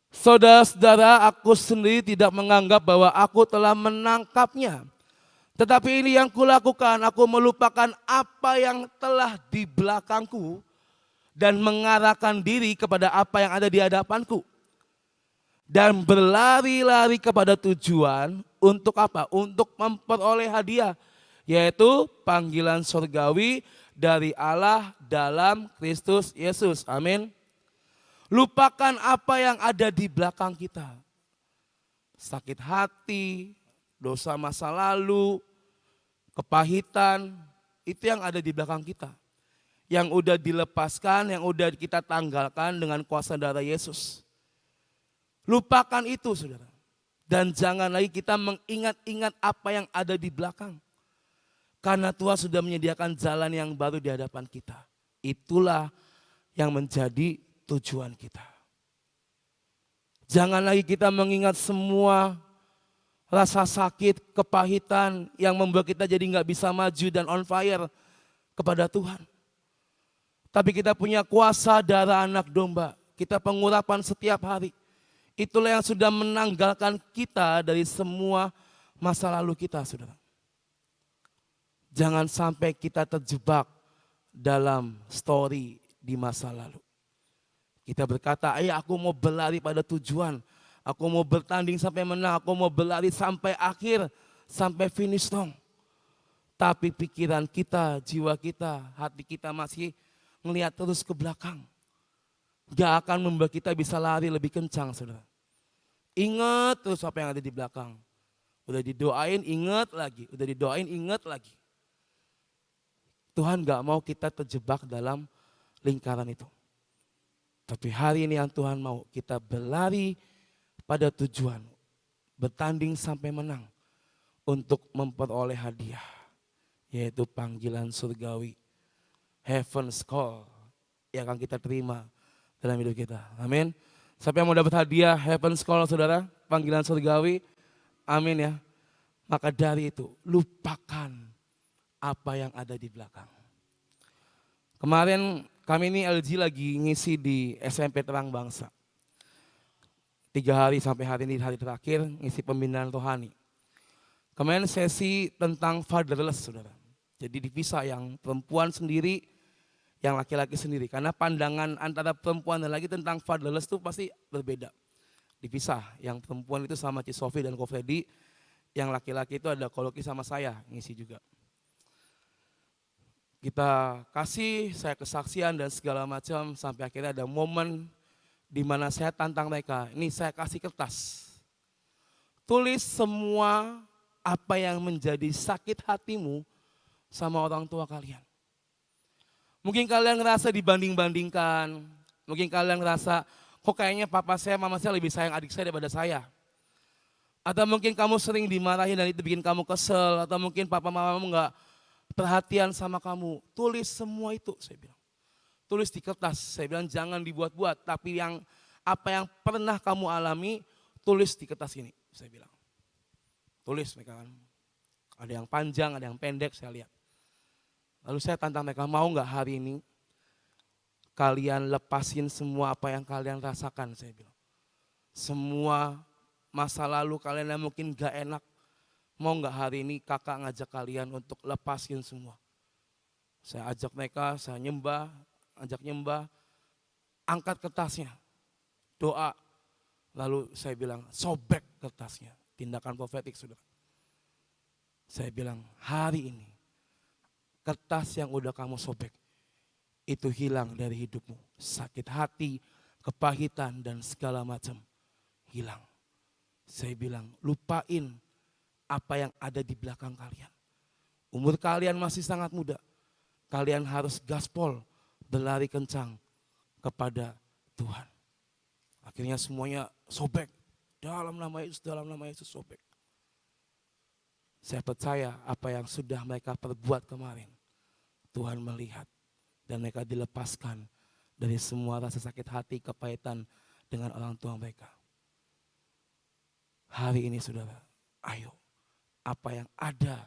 Speaker 1: Saudara-saudara, aku sendiri tidak menganggap bahwa aku telah menangkapnya. Tetapi ini yang kulakukan, aku melupakan apa yang telah di belakangku dan mengarahkan diri kepada apa yang ada di hadapanku. Dan berlari-lari kepada tujuan untuk apa? Untuk memperoleh hadiah, yaitu panggilan surgawi dari Allah dalam Kristus Yesus. Amin. Lupakan apa yang ada di belakang kita. Sakit hati, dosa masa lalu, kepahitan, itu yang ada di belakang kita. Yang udah dilepaskan, yang udah kita tanggalkan dengan kuasa darah Yesus. Lupakan itu, saudara. Dan jangan lagi kita mengingat-ingat apa yang ada di belakang. Karena Tuhan sudah menyediakan jalan yang baru di hadapan kita. Itulah yang menjadi tujuan kita. Jangan lagi kita mengingat semua rasa sakit, kepahitan yang membuat kita jadi nggak bisa maju dan on fire kepada Tuhan. Tapi kita punya kuasa darah anak domba. Kita pengurapan setiap hari. Itulah yang sudah menanggalkan kita dari semua masa lalu kita, saudara. Jangan sampai kita terjebak dalam story di masa lalu. Kita berkata, ayah aku mau berlari pada tujuan. Aku mau bertanding sampai menang, aku mau berlari sampai akhir, sampai finish dong. Tapi pikiran kita, jiwa kita, hati kita masih melihat terus ke belakang. Gak akan membuat kita bisa lari lebih kencang, saudara. Ingat terus apa yang ada di belakang. Udah didoain, ingat lagi. Udah didoain, ingat lagi. Tuhan gak mau kita terjebak dalam lingkaran itu. Tapi hari ini yang Tuhan mau kita berlari pada tujuan. Bertanding sampai menang. Untuk memperoleh hadiah. Yaitu panggilan surgawi. Heaven's call. Yang akan kita terima dalam hidup kita. Amin. Siapa yang mau dapat hadiah Heaven's call, saudara? Panggilan surgawi. Amin ya. Maka dari itu lupakan apa yang ada di belakang. Kemarin kami ini LG lagi ngisi di SMP Terang Bangsa. 3 hari sampai hari ini, hari terakhir ngisi pembinaan rohani. Kemarin sesi tentang fatherless, saudara. Jadi dipisah yang perempuan sendiri, yang laki-laki sendiri. Karena pandangan antara perempuan dan laki tentang fatherless itu pasti berbeda. Dipisah, yang perempuan itu sama Ci Sofi dan Ko Freddy, yang laki-laki itu ada Koloki sama saya ngisi juga. Kita kasih, saya kesaksian dan segala macam sampai akhirnya ada momen di mana saya tantang mereka. Ini saya kasih kertas. tulis semua apa yang menjadi sakit hatimu sama orang tua kalian. Mungkin kalian ngerasa dibanding-bandingkan, mungkin kalian ngerasa kok kayaknya papa saya, mama saya lebih sayang adik saya daripada saya. Atau mungkin kamu sering dimarahin dan itu bikin kamu kesel, atau mungkin papa mamamu nggak perhatian sama kamu. Tulis semua itu, saya bilang. Tulis di kertas, saya bilang jangan dibuat-buat, tapi apa yang pernah kamu alami, tulis di kertas ini, saya bilang. Tulis mereka kan. Ada yang panjang, ada yang pendek, saya lihat. Lalu saya tantang mereka, mau nggak hari ini kalian lepasin semua apa yang kalian rasakan, saya bilang. Semua masa lalu kalian yang mungkin gak enak, mau nggak hari ini kakak ngajak kalian untuk lepasin semua. Saya ajak mereka, saya ajak nyembah, angkat kertasnya, doa. Lalu saya bilang, sobek kertasnya, tindakan profetik saudara. Saya bilang, hari ini kertas yang udah kamu sobek, itu hilang dari hidupmu. Sakit hati, kepahitan dan segala macam hilang. Saya bilang lupain apa yang ada di belakang kalian. Umur kalian masih sangat muda. Kalian harus gaspol, berlari kencang kepada Tuhan. Akhirnya semuanya sobek. Dalam nama Yesus sobek. Saya percaya apa yang sudah mereka perbuat kemarin, Tuhan melihat. Dan mereka dilepaskan dari semua rasa sakit hati, kepahitan dengan orang tua mereka. Hari ini saudara, ayo apa yang ada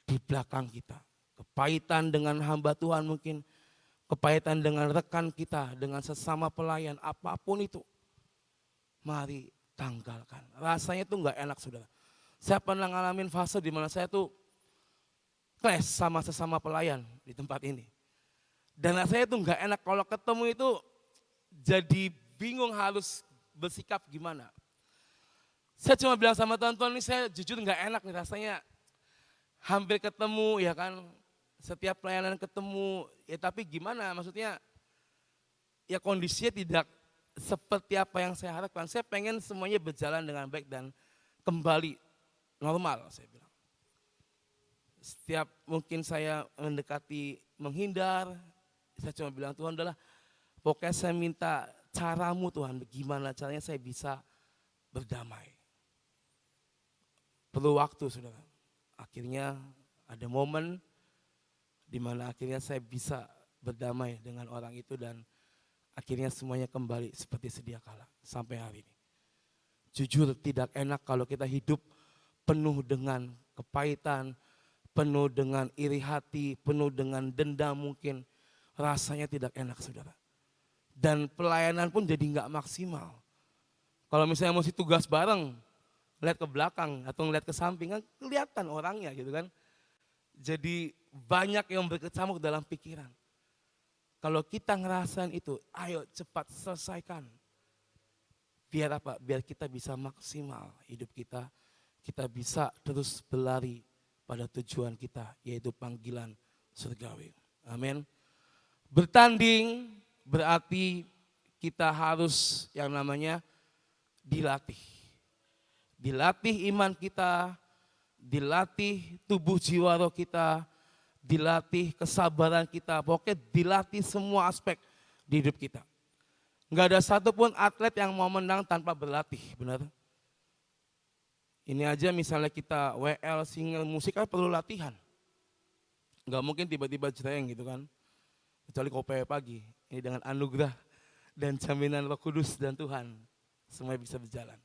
Speaker 1: di belakang kita. Kepahitan dengan hamba Tuhan mungkin, kepahitan dengan rekan kita, dengan sesama pelayan, apapun itu. Mari tanggalkan. Rasanya tuh gak enak saudara. Saya pernah ngalamin fase di mana saya tuh clash sama sesama pelayan di tempat ini. Dan rasanya tuh gak enak kalau ketemu itu jadi bingung harus bersikap gimana. Saya cuma bilang sama teman-teman ini saya jujur gak enak nih rasanya. Hampir ketemu ya kan, setiap pelayanan ketemu ya tapi gimana maksudnya ya kondisinya tidak seperti apa yang saya harapkan. Saya pengen semuanya berjalan dengan baik dan kembali normal saya bilang. Setiap mungkin saya mendekati menghindar, saya cuma bilang Tuhan udahlah pokoknya saya minta caramu Tuhan, gimana caranya saya bisa berdamai. Perlu waktu saudara. Akhirnya ada momen di mana akhirnya saya bisa berdamai dengan orang itu dan akhirnya semuanya kembali seperti sedia kala sampai hari ini. Jujur tidak enak kalau kita hidup penuh dengan kepahitan, penuh dengan iri hati, penuh dengan dendam mungkin. Rasanya tidak enak saudara. Dan pelayanan pun jadi nggak maksimal. Kalau misalnya mesti tugas bareng, lihat ke belakang atau ngeliat ke samping kan kelihatan orangnya gitu kan. Jadi banyak yang berkecamuk dalam pikiran. Kalau kita ngerasain itu, ayo cepat selesaikan. Biar apa? Biar kita bisa maksimal hidup kita. Kita bisa terus berlari pada tujuan kita, yaitu panggilan surgawi. Amin. Bertanding berarti kita harus yang namanya dilatih. Dilatih iman kita, dilatih tubuh jiwa roh kita, dilatih kesabaran kita, pokoknya dilatih semua aspek di hidup kita. Enggak ada satupun atlet yang mau menang tanpa berlatih, benar? Ini aja misalnya kita WL, single, musik kan perlu latihan. Enggak mungkin tiba-tiba jreng gitu kan. Kecuali kopi pagi, ini dengan anugerah dan jaminan Roh Kudus dan Tuhan, semuanya bisa berjalan.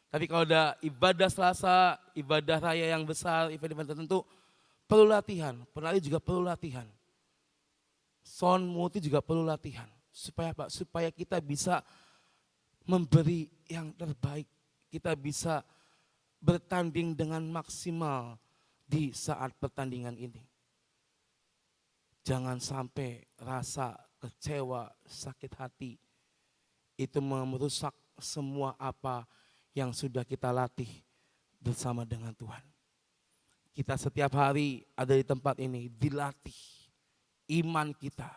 Speaker 1: Tapi kalau ada ibadah Selasa, ibadah raya yang besar, event-event tertentu, perlu latihan. Penari juga perlu latihan. Sound multi juga perlu latihan. Supaya apa? Supaya kita bisa memberi yang terbaik. Kita bisa bertanding dengan maksimal di saat pertandingan ini. Jangan sampai rasa kecewa, sakit hati itu merusak semua apa yang sudah kita latih bersama dengan Tuhan. Kita setiap hari ada di tempat ini dilatih iman kita,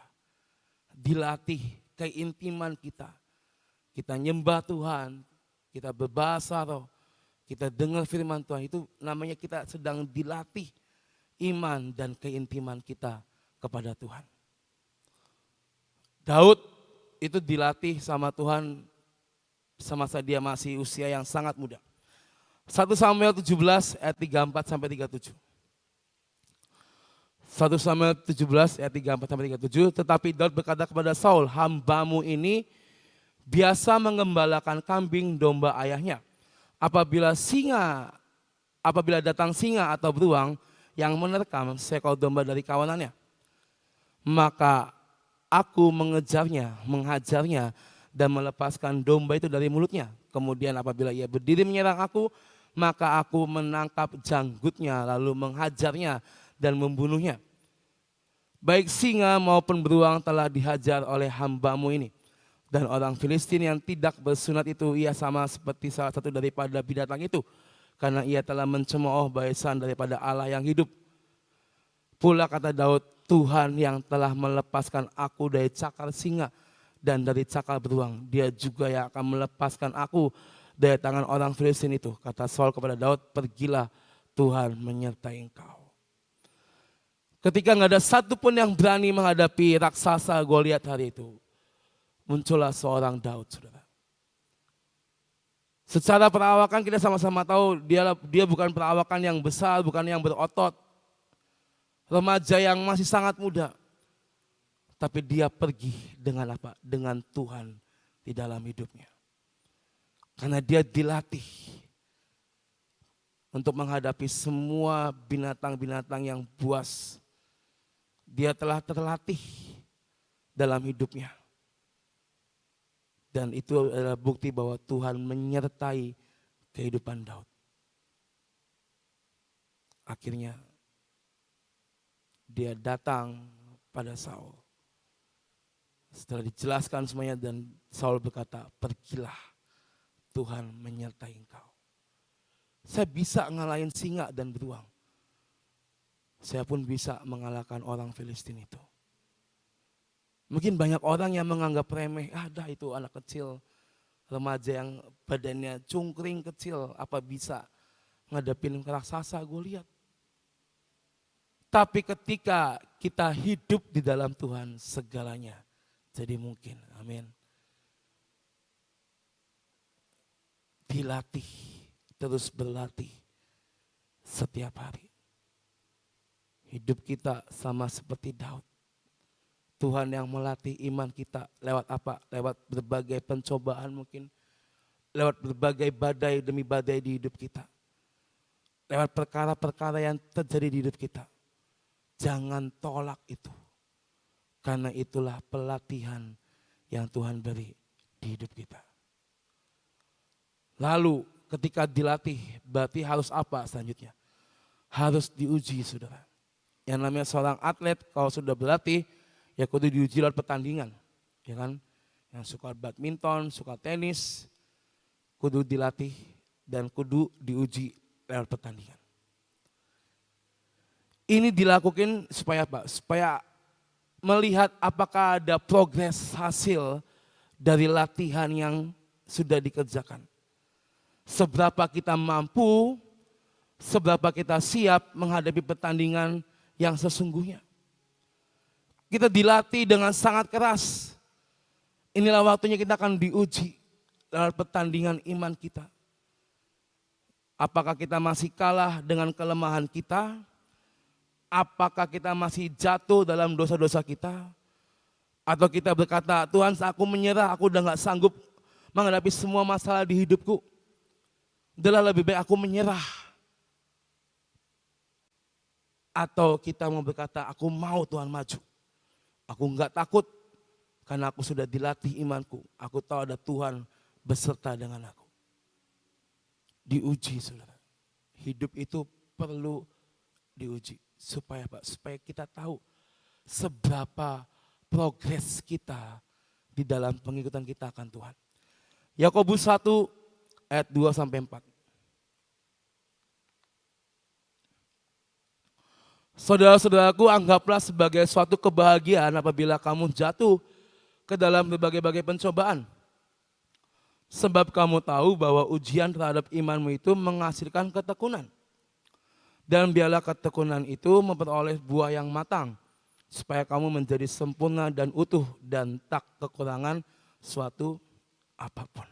Speaker 1: dilatih keintiman kita. Kita nyembah Tuhan, kita berbahasa roh, kita dengar firman Tuhan, itu namanya kita sedang dilatih iman dan keintiman kita kepada Tuhan. Daud itu dilatih sama Tuhan semasa dia masih usia yang sangat muda. 1 Samuel 17 ayat 34 sampai 37. 1 Samuel 17 ayat 34 sampai 37, tetapi Daud berkata kepada Saul, hambamu ini biasa mengembalakan kambing domba ayahnya. Apabila datang singa atau beruang yang menerkam seekor domba dari kawanannya, maka aku mengejarnya, menghajarnya, dan melepaskan domba itu dari mulutnya. Kemudian apabila ia berdiri menyerang aku, maka aku menangkap janggutnya, lalu menghajarnya dan membunuhnya. Baik singa maupun beruang telah dihajar oleh hambamu ini. Dan orang Filistin yang tidak bersunat itu, ia sama seperti salah satu daripada binatang itu, karena ia telah mencemooh baisan daripada Allah yang hidup. Pula kata Daud, Tuhan yang telah melepaskan aku dari cakar singa dan dari cakar beruang, dia juga yang akan melepaskan aku dari tangan orang Filistin itu. Kata Saul kepada Daud, pergilah, Tuhan menyertai engkau. Ketika nggak ada satupun yang berani menghadapi raksasa Goliat hari itu, muncullah seorang Daud, saudara. Secara perawakan kita sama-sama tahu dia bukan perawakan yang besar, bukan yang berotot. Remaja yang masih sangat muda. Tapi dia pergi dengan apa? Dengan Tuhan di dalam hidupnya. Karena dia dilatih untuk menghadapi semua binatang-binatang yang buas. Dia telah terlatih dalam hidupnya. Dan itu adalah bukti bahwa Tuhan menyertai kehidupan Daud. Akhirnya dia datang pada Saul. Setelah dijelaskan semuanya dan Saul berkata, pergilah, Tuhan menyertai engkau. Saya bisa ngalahin singa dan beruang. Saya pun bisa mengalahkan orang Filistin itu. Mungkin banyak orang yang menganggap remeh, dah itu anak kecil, remaja yang badannya cungkring kecil, apa bisa ngadepin raksasa Goliat. Tapi ketika kita hidup di dalam Tuhan, segalanya jadi mungkin. Amin. Dilatih, terus berlatih setiap hari. Hidup kita sama seperti Daud. Tuhan yang melatih iman kita lewat apa? Lewat berbagai pencobaan mungkin. Lewat berbagai badai demi badai di hidup kita. Lewat perkara-perkara yang terjadi di hidup kita. Jangan tolak itu. Karena itulah pelatihan yang Tuhan beri di hidup kita. Lalu ketika dilatih berarti harus apa selanjutnya? Harus diuji, saudara. Yang namanya seorang atlet kalau sudah berlatih, ya kudu diuji lewat pertandingan, ya kan? Yang suka badminton, suka tenis, kudu dilatih dan kudu diuji lewat pertandingan. Ini dilakukan supaya apa? Supaya melihat apakah ada progres hasil dari latihan yang sudah dikerjakan. Seberapa kita mampu, seberapa kita siap menghadapi pertandingan yang sesungguhnya. Kita dilatih dengan sangat keras. Inilah waktunya kita akan diuji dalam pertandingan iman kita. Apakah kita masih kalah dengan kelemahan kita? Apakah kita masih jatuh dalam dosa-dosa kita? Atau kita berkata, Tuhan aku menyerah, aku udah gak sanggup menghadapi semua masalah di hidupku. Udahlah lebih baik aku menyerah. Atau kita mau berkata, aku mau Tuhan maju. Aku enggak takut karena aku sudah dilatih imanku. Aku tahu ada Tuhan beserta dengan aku. Diuji, saudara. Hidup itu perlu diuji. Supaya apa? Supaya kita tahu seberapa progres kita di dalam pengikutan kita akan Tuhan. Yakobus 1 ayat 2 sampai 4. Saudara-saudaraku, anggaplah sebagai suatu kebahagiaan apabila kamu jatuh ke dalam berbagai-bagai pencobaan. Sebab kamu tahu bahwa ujian terhadap imanmu itu menghasilkan ketekunan. Dan biarlah ketekunan itu memperoleh buah yang matang, supaya kamu menjadi sempurna dan utuh dan tak kekurangan suatu apapun.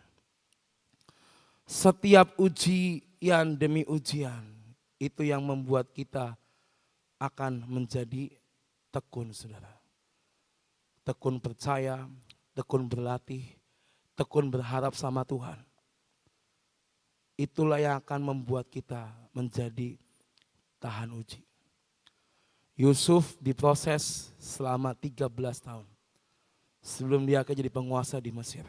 Speaker 1: Setiap ujian demi ujian itu yang membuat kita akan menjadi tekun, saudara. Tekun percaya, tekun berlatih, tekun berharap sama Tuhan. Itulah yang akan membuat kita menjadi tahan uji. Yusuf diproses selama 13 tahun sebelum dia akan jadi penguasa di Mesir.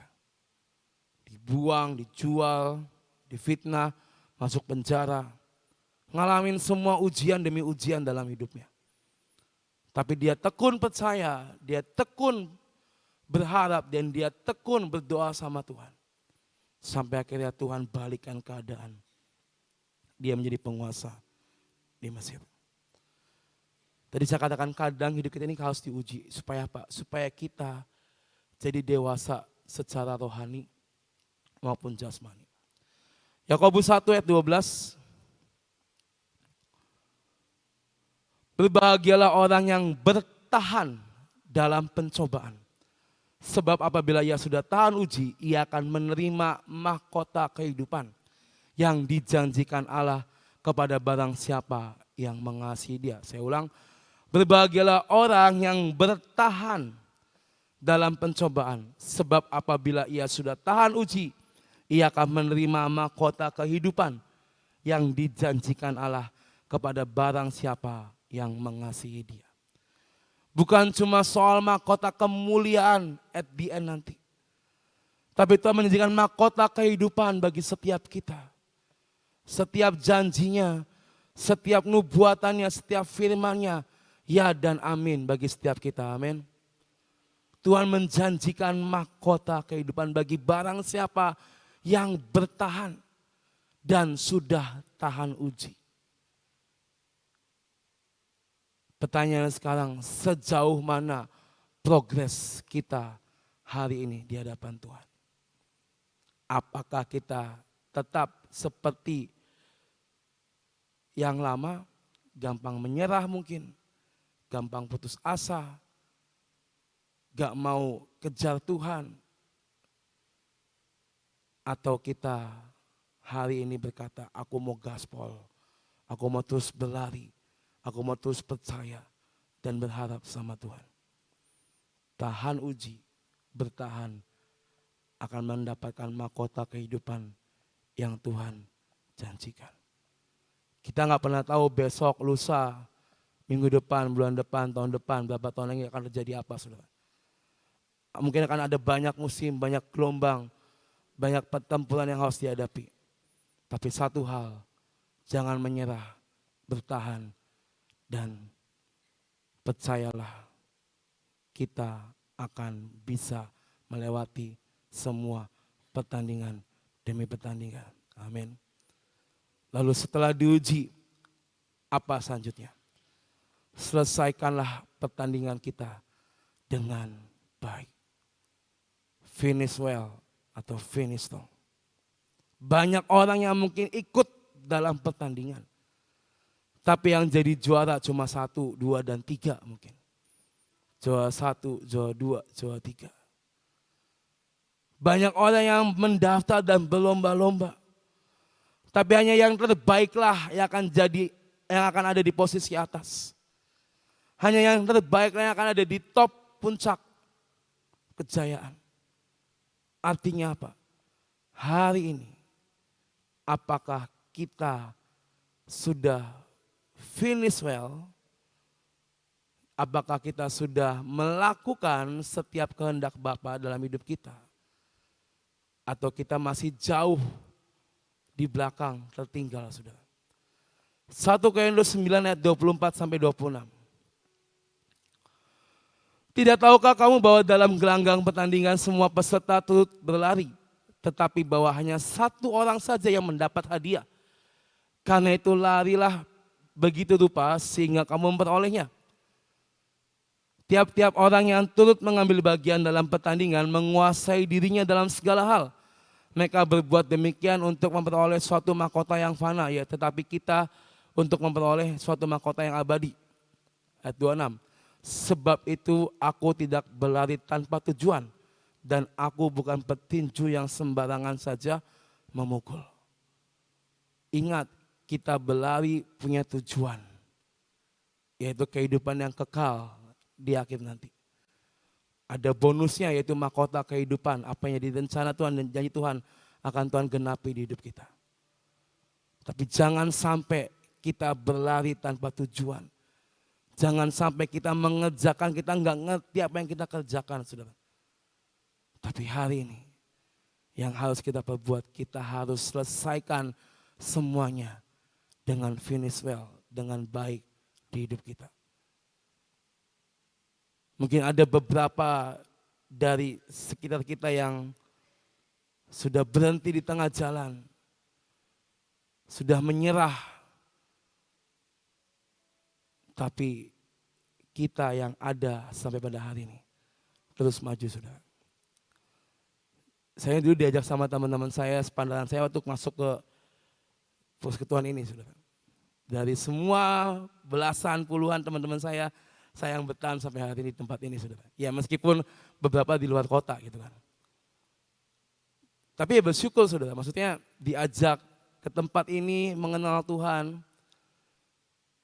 Speaker 1: Dibuang, dijual, difitnah, masuk penjara, ngalamin semua ujian demi ujian dalam hidupnya. Tapi dia tekun percaya, dia tekun berharap, dan dia tekun berdoa sama Tuhan. Sampai akhirnya Tuhan balikkan keadaan. Dia menjadi penguasa di Mesir. Tadi saya katakan kadang hidup kita ini harus diuji. Supaya apa? Supaya kita jadi dewasa secara rohani maupun jasmani. Yakobus 1 ayat 12. Berbahagialah orang yang bertahan dalam pencobaan. Sebab apabila ia sudah tahan uji, ia akan menerima mahkota kehidupan yang dijanjikan Allah kepada barang siapa yang mengasihi dia. Saya ulang, berbahagialah orang yang bertahan dalam pencobaan. Sebab apabila ia sudah tahan uji, ia akan menerima mahkota kehidupan yang dijanjikan Allah kepada barang siapa yang mengasihi dia. Bukan cuma soal mahkota kemuliaan at the end nanti. Tapi Tuhan menjanjikan mahkota kehidupan bagi setiap kita. Setiap janjinya, setiap nubuatannya, setiap firmannya, ya dan amin bagi setiap kita, amin. Tuhan menjanjikan mahkota kehidupan bagi barang siapa yang bertahan dan sudah tahan uji. Pertanyaan sekarang, sejauh mana progres kita hari ini di hadapan Tuhan? Apakah kita tetap seperti yang lama, gampang menyerah mungkin, gampang putus asa, gak mau kejar Tuhan? Atau kita hari ini berkata, aku mau gaspol, aku mau terus berlari, aku mau terus percaya dan berharap sama Tuhan. Tahan uji, bertahan, akan mendapatkan mahkota kehidupan yang Tuhan janjikan. Kita gak pernah tahu besok, lusa, minggu depan, bulan depan, tahun depan, berapa tahun lagi akan terjadi apa, saudara. Mungkin akan ada banyak musim, banyak gelombang, banyak pertempuran yang harus dihadapi. Tapi satu hal, jangan menyerah, bertahan, dan percayalah kita akan bisa melewati semua pertandingan demi pertandingan. Amin. Lalu setelah diuji, apa selanjutnya? Selesaikanlah pertandingan kita dengan baik. Finish well atau finish strong. Banyak orang yang mungkin ikut dalam pertandingan. Tapi yang jadi juara cuma 1, 2, dan 3 mungkin. Juara 1, juara 2, juara 3. Banyak orang yang mendaftar dan berlomba-lomba. Tapi hanya yang terbaiklah yang akan ada di posisi atas. Hanya yang terbaiklah yang akan ada di top puncak kejayaan. Artinya apa? Hari ini, apakah kita sudah finish well? Apakah kita sudah melakukan setiap kehendak Bapa dalam hidup kita? Atau kita masih jauh di belakang, tertinggal, saudara? 1 Korintus 9 ayat 24 sampai 26. Tidak tahukah kamu bahwa dalam gelanggang pertandingan semua peserta turut berlari, tetapi bahwa hanya 1 orang saja yang mendapat hadiah. Karena itu larilah begitu rupa sehingga kamu memperolehnya. Tiap-tiap orang yang turut mengambil bagian dalam pertandingan menguasai dirinya dalam segala hal. Mereka berbuat demikian untuk memperoleh suatu mahkota yang fana, ya, tetapi kita untuk memperoleh suatu mahkota yang abadi. Ayat 26. Sebab itu aku tidak berlari tanpa tujuan, dan aku bukan petinju yang sembarangan saja memukul. Ingat, kita berlari punya tujuan, yaitu kehidupan yang kekal di akhir nanti. Ada bonusnya, yaitu mahkota kehidupan. Apa yang direncana Tuhan dan janji Tuhan akan Tuhan genapi di hidup kita. Tapi jangan sampai kita berlari tanpa tujuan. Jangan sampai kita mengerjakan, kita nggak ngerti apa yang kita kerjakan, saudara. Tapi hari ini yang harus kita perbuat, kita harus selesaikan semuanya dengan finish well, dengan baik di hidup kita. Mungkin ada beberapa dari sekitar kita yang sudah berhenti di tengah jalan, sudah menyerah. Tapi kita yang ada sampai pada hari ini terus maju, saudara. Saya dulu diajak sama teman-teman saya, sepantaran saya waktu masuk ke persekutuan ini, saudara. Dari semua belasan puluhan teman-teman saya yang bertahan sampai hari ini di tempat ini, saudara. Ya meskipun beberapa di luar kota gitu kan. Tapi ya bersyukur, saudara, maksudnya diajak ke tempat ini mengenal Tuhan.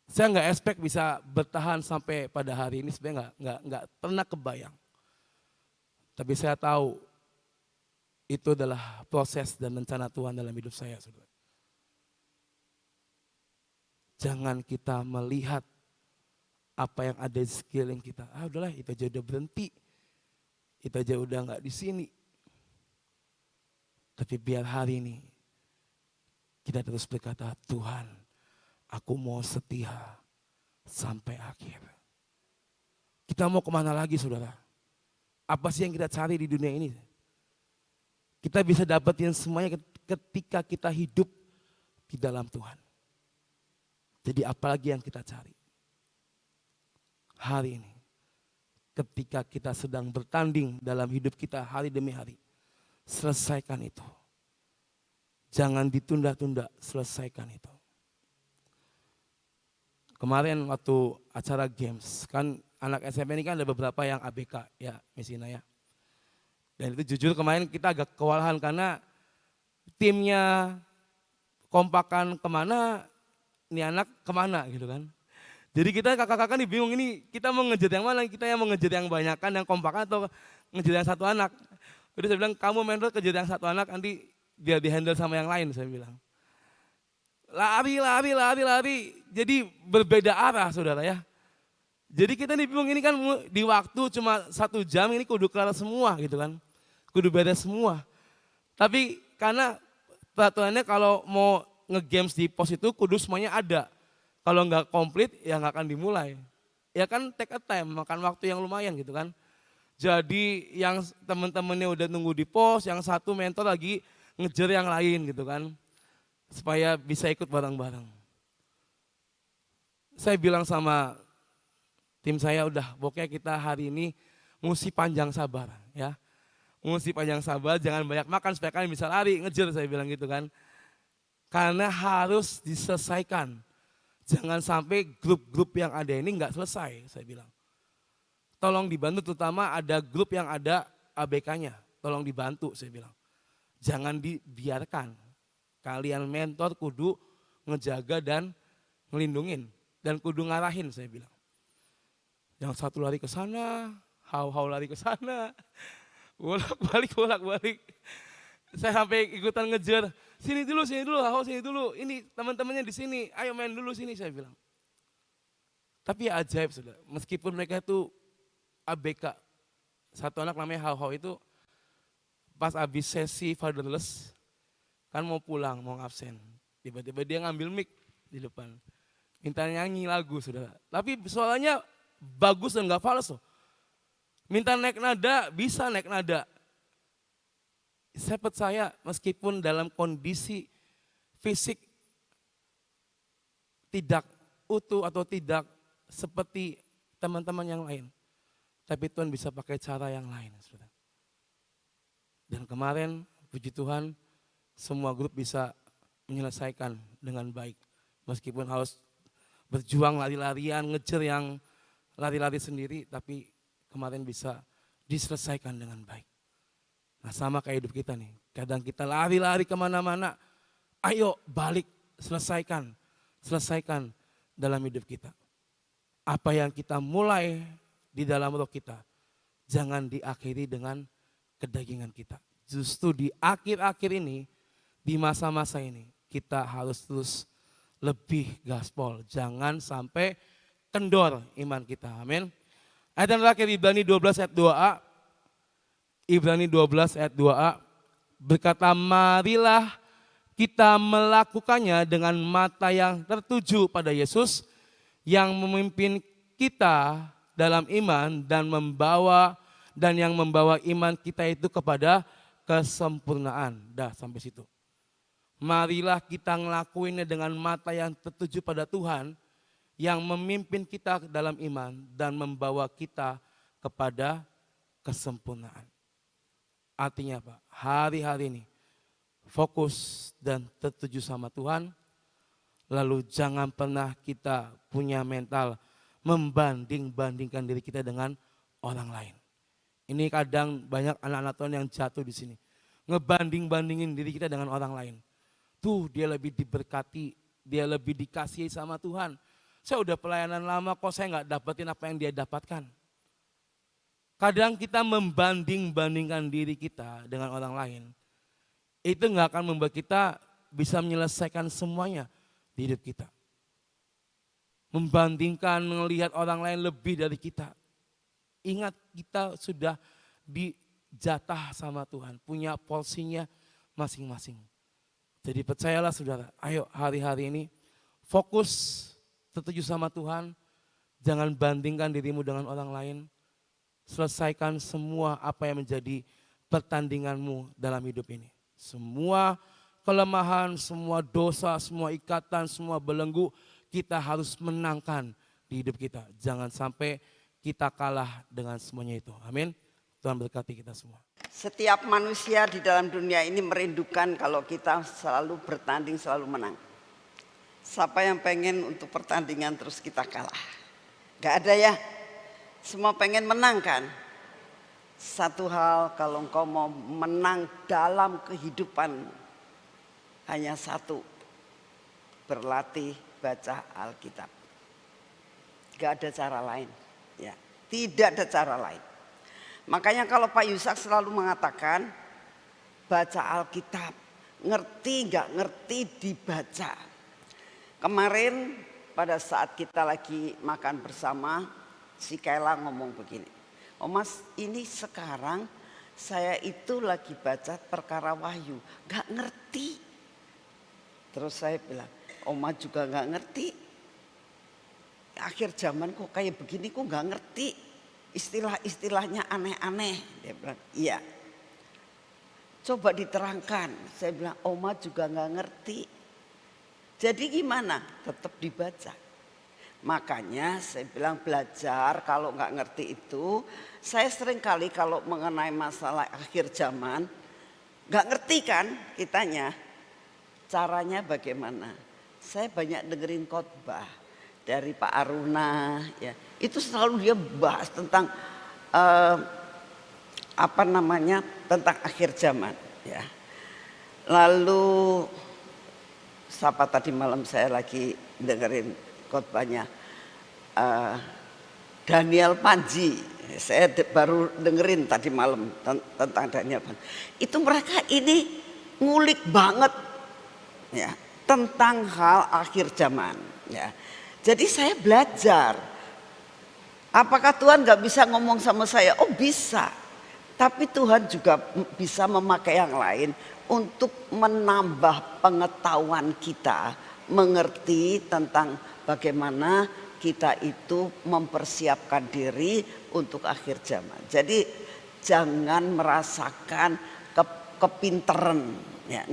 Speaker 1: Saya nggak expect bisa bertahan sampai pada hari ini, sebenarnya nggak pernah kebayang. Tapi saya tahu itu adalah proses dan rencana Tuhan dalam hidup saya, saudara. Jangan kita melihat apa yang ada di sekeliling kita. Ah udahlah, itu aja udah berhenti, itu aja udah nggak di sini. Tapi biar hari ini kita terus berkata, Tuhan, aku mau setia sampai akhir. Kita mau kemana lagi, saudara? Apa sih yang kita cari di dunia ini? Kita bisa dapetin semuanya ketika kita hidup di dalam Tuhan. Jadi apalagi yang kita cari? Hari ini, ketika kita sedang bertanding dalam hidup kita hari demi hari, selesaikan itu. Jangan ditunda-tunda, selesaikan itu. Kemarin waktu acara games, kan anak SMP ini kan ada beberapa yang ABK ya, Mesina ya. Dan itu jujur kemarin kita agak kewalahan karena timnya kompakan kemana, ini anak kemana gitu kan. Jadi kita kakak-kakak nih bingung, ini kita mau ngejar yang mana, kita yang mau ngejar yang banyakan, yang kompakan atau ngejar yang satu anak. Jadi saya bilang, kamu main kejar yang satu anak, nanti biar dihandle sama yang lain, saya bilang. Lari. Jadi berbeda arah, saudara ya. Jadi kita nih bingung, ini kan di waktu cuma 1 jam, ini kudu kelar semua gitu kan. Kudu beres semua. Tapi karena peraturannya kalau mau nge-games di pos itu kudu semuanya ada. Kalau nggak komplit ya nggak akan dimulai. Ya kan take a time, makan waktu yang lumayan gitu kan. Jadi yang teman-temannya udah nunggu di pos, yang satu mentor lagi ngejar yang lain gitu kan. Supaya bisa ikut bareng-bareng. Saya bilang sama tim saya, udah pokoknya kita hari ini mesti panjang sabar ya. Mesti panjang sabar, jangan banyak makan supaya kalian bisa lari, ngejar, saya bilang gitu kan. Karena harus diselesaikan. Jangan sampai grup-grup yang ada ini nggak selesai, saya bilang. Tolong dibantu, terutama ada grup yang ada ABK-nya. Tolong dibantu, saya bilang. Jangan dibiarkan. Kalian mentor kudu ngejaga dan ngelindungin. Dan kudu ngarahin, saya bilang. Yang satu lari ke sana, hau-hau lari ke sana. Bolak-balik. Saya sampai ikutan ngejar. Sini dulu, hau sini dulu. Ini teman-temannya di sini, ayo main dulu sini, saya bilang. Tapi ya ajaib, saudara. Meskipun mereka itu ABK, satu anak namanya hau-hau itu pas habis sesi fatherless, kan mau pulang, mau absen. Tiba-tiba dia ngambil mic di depan. Minta nyanyi lagu, saudara. Tapi soalnya bagus dan gak fals loh. Minta naik nada, bisa naik nada. Saya percaya meskipun dalam kondisi fisik tidak utuh atau tidak seperti teman-teman yang lain. Tapi Tuhan bisa pakai cara yang lain. Saudara. Dan kemarin Puji Tuhan, semua grup bisa menyelesaikan dengan baik. Meskipun harus berjuang lari-larian, ngejar yang lari-lari sendiri, tapi kemarin bisa diselesaikan dengan baik. Nah sama kayak hidup kita nih, kadang kita lari-lari kemana-mana, ayo balik, selesaikan dalam hidup kita. Apa yang kita mulai di dalam roh kita, jangan diakhiri dengan kedagingan kita. Justru di akhir-akhir ini, di masa-masa ini, kita harus terus lebih gaspol. Jangan sampai kendor iman kita. Amin. Ayat yang terakhir Ibrani 12 ayat 2a. Ibrani 12 ayat 2a berkata, marilah kita melakukannya dengan mata yang tertuju pada Yesus yang memimpin kita dalam iman dan yang membawa iman kita itu kepada kesempurnaan. Dah sampai situ. Marilah kita ngelakuinnya dengan mata yang tertuju pada Tuhan yang memimpin kita dalam iman dan membawa kita kepada kesempurnaan. Artinya apa? Hari-hari ini fokus dan tertuju sama Tuhan. Lalu jangan pernah kita punya mental membanding-bandingkan diri kita dengan orang lain. Ini kadang banyak anak-anak Tuhan yang jatuh di sini. Ngebanding-bandingin diri kita dengan orang lain. Tuh dia lebih diberkati, dia lebih dikasihi sama Tuhan. Saya udah pelayanan lama kok saya nggak dapetin apa yang dia dapatkan. Kadang kita membanding-bandingkan diri kita dengan orang lain. Itu nggak akan membuat kita bisa menyelesaikan semuanya di hidup kita. Membandingkan, melihat orang lain lebih dari kita. Ingat kita sudah dijatah sama Tuhan, punya porsinya masing-masing. Jadi percayalah saudara, ayo hari-hari ini fokus tertuju sama Tuhan. Jangan bandingkan dirimu dengan orang lain. Selesaikan semua apa yang menjadi pertandinganmu dalam hidup ini. Semua kelemahan, semua dosa, semua ikatan, semua belenggu kita harus menangkan di hidup kita. Jangan sampai kita kalah dengan semuanya itu. Amin. Tuhan berkati kita semua.
Speaker 3: Setiap manusia di dalam dunia ini merindukan kalau kita selalu bertanding, selalu menang. Siapa yang pengen untuk pertandingan terus kita kalah? Gak ada ya. Semua pengen menang kan? Satu hal kalau engkau mau menang dalam kehidupan hanya satu. Berlatih baca Alkitab. Gak ada cara lain. Ya, tidak ada cara lain. Makanya kalau Pak Yusak selalu mengatakan baca Alkitab, ngerti nggak ngerti dibaca. Kemarin pada saat kita lagi makan bersama, si Kayla ngomong begini, "Oh Mas, ini sekarang saya itu lagi baca perkara Wahyu, nggak ngerti." Terus saya bilang, "Oma juga nggak ngerti. Akhir zaman kok kayak begini, kok nggak ngerti. Istilah-istilahnya aneh-aneh." Dia bilang, "Iya. Coba diterangkan." Saya bilang, "Oma juga nggak ngerti." Jadi gimana? Tetap dibaca. Makanya saya bilang belajar, kalau nggak ngerti itu, saya sering kali kalau mengenai masalah akhir zaman, nggak ngerti kan kitanya, caranya bagaimana. Saya banyak dengerin khotbah dari Pak Aruna, ya itu selalu dia bahas tentang tentang akhir zaman, ya. Lalu siapa tadi malam saya lagi dengerin khotbahnya Daniel Panji, saya baru dengerin tadi malam tentang Daniel Panji. Itu mereka ini ngulik banget, ya tentang hal akhir zaman, ya. Jadi saya belajar. Apakah Tuhan gak bisa ngomong sama saya? Oh bisa. Tapi Tuhan juga bisa memakai yang lain untuk menambah pengetahuan kita. Mengerti tentang bagaimana kita itu mempersiapkan diri untuk akhir zaman. Jadi jangan merasakan kepinteran. Ya,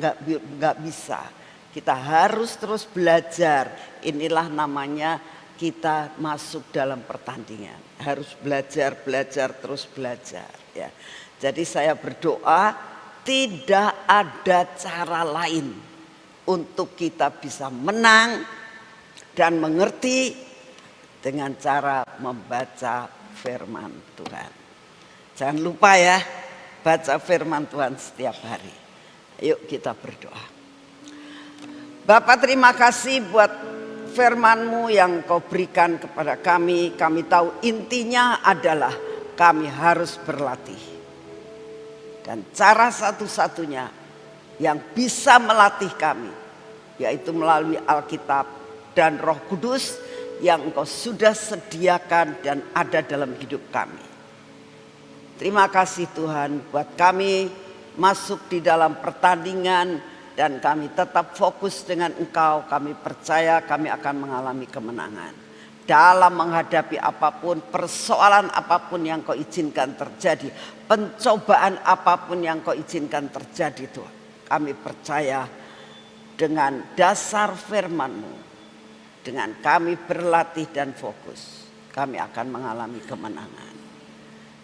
Speaker 3: gak bisa. Kita harus terus belajar. Inilah namanya kita masuk dalam pertandingan. Harus belajar, terus belajar. Ya. Jadi saya berdoa Tidak ada cara lain untuk kita bisa menang dan mengerti dengan cara membaca firman Tuhan. Jangan lupa ya, baca firman Tuhan setiap hari. Yuk kita berdoa. Bapak, terima kasih buat firman-Mu yang Kau berikan kepada kami. Kami tahu intinya adalah kami harus berlatih. Dan cara satu-satunya yang bisa melatih kami, yaitu melalui Alkitab dan Roh Kudus yang Engkau sudah sediakan dan ada dalam hidup kami. Terima kasih Tuhan buat kami masuk di dalam pertandingan dan kami tetap fokus dengan Engkau. Kami percaya kami akan mengalami kemenangan dalam menghadapi apapun, persoalan apapun yang Kau izinkan terjadi, pencobaan apapun yang Kau izinkan terjadi Tuhan. Kami percaya dengan dasar firman-Mu, dengan kami berlatih dan fokus, kami akan mengalami kemenangan.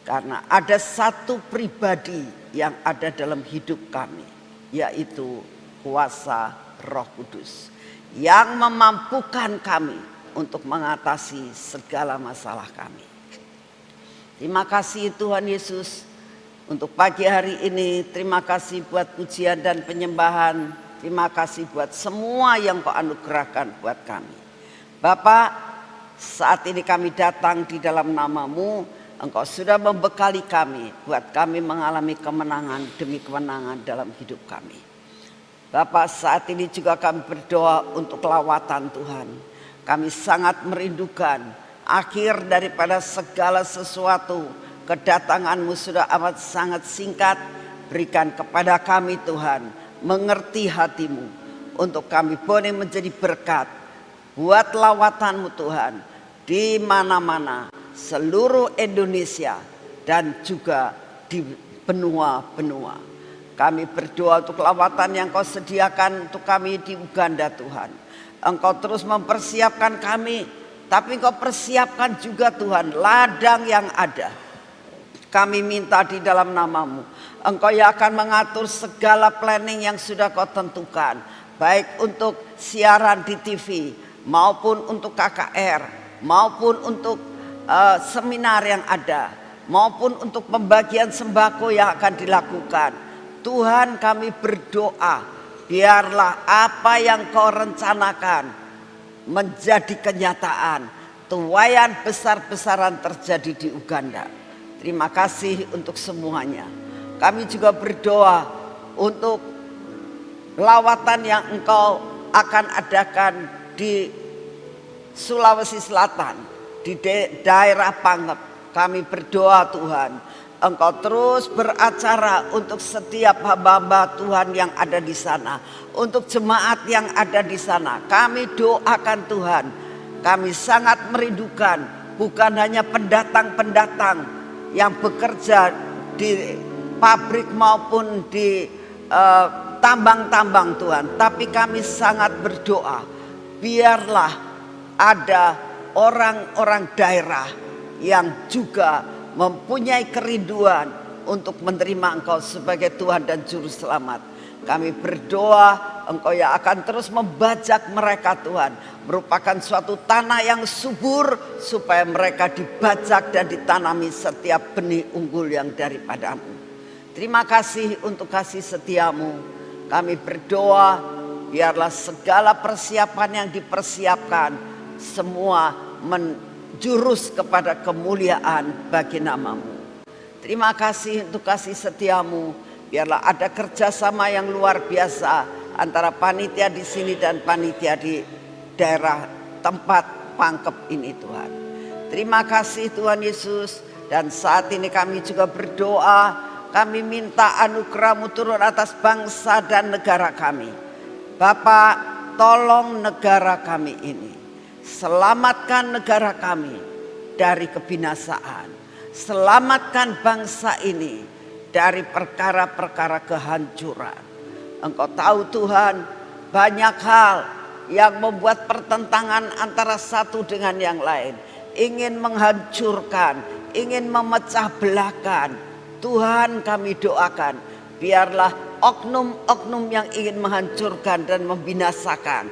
Speaker 3: Karena ada satu pribadi yang ada dalam hidup kami, yaitu kuasa Roh Kudus yang memampukan kami untuk mengatasi segala masalah kami. Terima kasih Tuhan Yesus untuk pagi hari ini. Terima kasih buat pujian dan penyembahan. Terima kasih buat semua yang Kau anugerahkan buat kami. Bapak, saat ini kami datang di dalam nama-Mu. Engkau sudah membekali kami buat kami mengalami kemenangan demi kemenangan dalam hidup kami. Bapak, saat ini juga kami berdoa untuk lawatan Tuhan. Kami sangat merindukan akhir daripada segala sesuatu. Kedatangan-Mu sudah amat sangat singkat. Berikan kepada kami Tuhan mengerti hati-Mu untuk kami boleh menjadi berkat buat lawatan-Mu Tuhan di mana-mana seluruh Indonesia dan juga di benua-benua. Kami berdoa untuk lawatan yang Kau sediakan untuk kami di Uganda Tuhan. Engkau terus mempersiapkan kami, tapi Engkau persiapkan juga Tuhan ladang yang ada. Kami minta di dalam nama-Mu, Engkau yang akan mengatur segala planning yang sudah Kau tentukan, baik untuk siaran di TV, maupun untuk KKR, maupun untuk seminar yang ada, maupun untuk pembagian sembako yang akan dilakukan. Tuhan, kami berdoa, biarlah apa yang Kau rencanakan menjadi kenyataan. Tuaian besar-besaran terjadi di Uganda. Terima kasih untuk semuanya. Kami juga berdoa untuk lawatan yang Engkau akan adakan di Sulawesi Selatan, di daerah Pangep. Kami berdoa Tuhan, Engkau terus beracara untuk setiap hamba-hamba Tuhan yang ada di sana, untuk jemaat yang ada di sana. Kami doakan Tuhan, kami sangat merindukan bukan hanya pendatang-pendatang yang bekerja di pabrik maupun di tambang-tambang Tuhan, tapi kami sangat berdoa biarlah ada orang-orang daerah yang juga mempunyai kerinduan untuk menerima Engkau sebagai Tuhan dan Juru Selamat. Kami berdoa Engkau yang akan terus membajak mereka Tuhan, merupakan suatu tanah yang subur supaya mereka dibajak dan ditanami setiap benih unggul yang daripada-Mu. Terima kasih untuk kasih setia-Mu. Kami berdoa biarlah segala persiapan yang dipersiapkan semua menjurus kepada kemuliaan bagi nama-Mu. Terima kasih untuk kasih setia-Mu. Biarlah ada kerjasama yang luar biasa antara panitia di sini dan panitia di daerah tempat Pangkep ini Tuhan. Terima kasih Tuhan Yesus. Dan saat ini kami juga berdoa, kami minta anugerah-Mu turun atas bangsa dan negara kami. Bapak, tolong negara kami ini. Selamatkan negara kami dari kebinasaan. Selamatkan bangsa ini dari perkara-perkara kehancuran. Engkau tahu Tuhan, banyak hal yang membuat pertentangan antara satu dengan yang lain. Ingin menghancurkan, ingin memecah belahkan. Tuhan, kami doakan Biarlah oknum-oknum yang ingin menghancurkan dan membinasakan,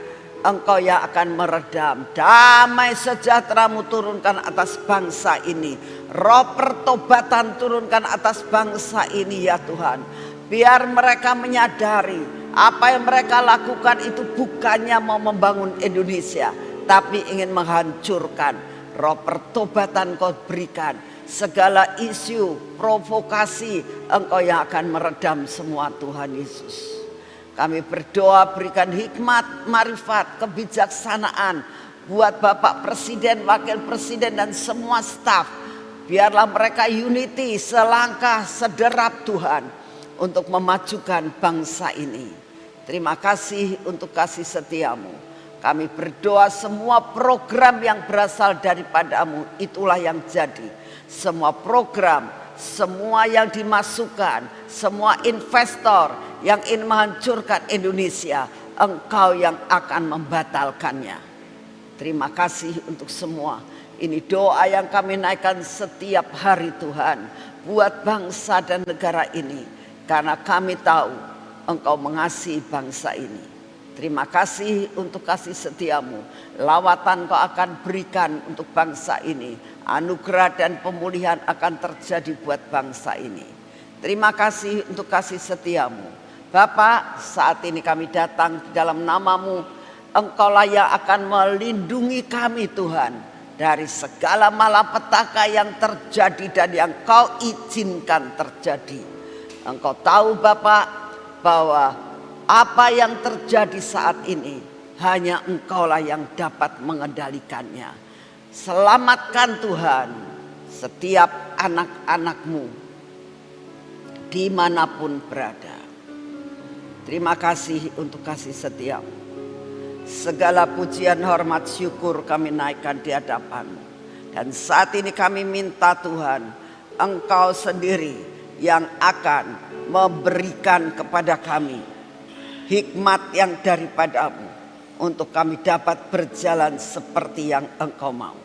Speaker 3: Engkau yang akan meredam. Damai sejahtera-Mu turunkan atas bangsa ini. Roh pertobatan turunkan atas bangsa ini ya Tuhan. Biar mereka menyadari apa yang mereka lakukan itu bukannya mau membangun Indonesia, tapi ingin menghancurkan. Roh pertobatan Kau berikan. Segala isu, provokasi, Engkau yang akan meredam semua Tuhan Yesus. Kami berdoa berikan hikmat, marifat, kebijaksanaan buat Bapak Presiden, Wakil Presiden dan semua staf. Biarlah mereka unity, selangkah, sederap Tuhan untuk memajukan bangsa ini. Terima kasih untuk kasih setia-Mu. Kami berdoa semua program yang berasal daripada-Mu itulah yang jadi. Semua program, semua yang dimasukkan, semua investor yang ingin menghancurkan Indonesia, Engkau yang akan membatalkannya. Terima kasih untuk semua. Ini doa yang kami naikkan setiap hari Tuhan buat bangsa dan negara ini. Karena kami tahu Engkau mengasihi bangsa ini. Terima kasih untuk kasih setia-Mu. Lawatan Kau akan berikan untuk bangsa ini. Anugerah dan pemulihan akan terjadi buat bangsa ini. Terima kasih untuk kasih setia-Mu. Bapa, saat ini kami datang di dalam nama-Mu. Engkaulah yang akan melindungi kami Tuhan. Dari segala malapetaka yang terjadi dan yang Kau izinkan terjadi. Engkau tahu Bapa bahwa apa yang terjadi saat ini hanya Engkaulah yang dapat mengendalikannya. Selamatkan Tuhan setiap anak-anak-Mu dimanapun berada. Terima kasih untuk kasih setia-Mu. Segala pujian, hormat, syukur kami naikkan di hadapan-Mu. Dan saat ini kami minta Tuhan, Engkau sendiri yang akan memberikan kepada kami hikmat yang daripada-Mu untuk kami dapat berjalan seperti yang Engkau mau.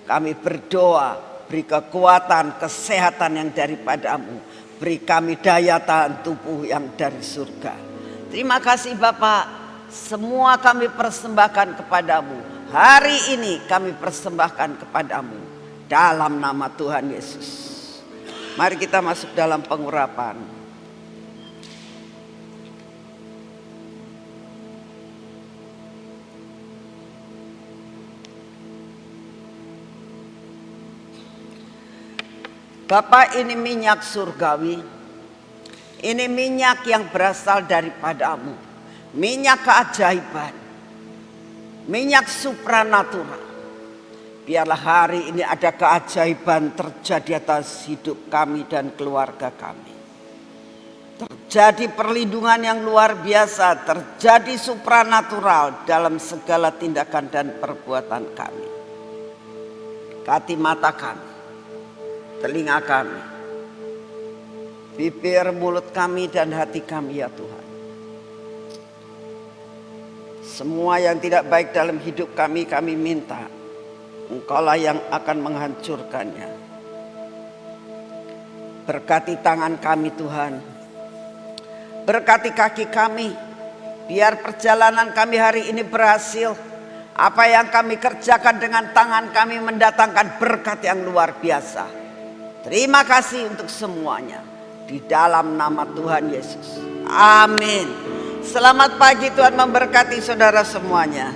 Speaker 3: Kami berdoa, beri kekuatan, kesehatan yang daripada-Mu. Beri kami daya tahan tubuh yang dari surga. Terima kasih Bapak, semua kami persembahkan kepada-Mu. Hari ini kami persembahkan kepada-Mu dalam nama Tuhan Yesus. Mari kita masuk dalam pengurapan. Bapak, ini minyak surgawi. Ini minyak yang berasal daripada-Mu. Minyak keajaiban. Minyak supranatural. Biarlah hari ini ada keajaiban terjadi atas hidup kami dan keluarga kami. Terjadi perlindungan yang luar biasa. Terjadi supranatural dalam segala tindakan dan perbuatan kami. Kati mata kami, telinga kami, bibir, mulut kami dan hati kami ya Tuhan. Semua yang tidak baik dalam hidup kami minta Engkaulah yang akan menghancurkannya. Berkati tangan kami Tuhan, berkati kaki kami, biar perjalanan kami hari ini berhasil. Apa yang kami kerjakan dengan tangan kami mendatangkan berkat yang luar biasa. Terima kasih untuk semuanya. Di dalam nama Tuhan Yesus. Amin. Selamat pagi, Tuhan memberkati saudara semuanya.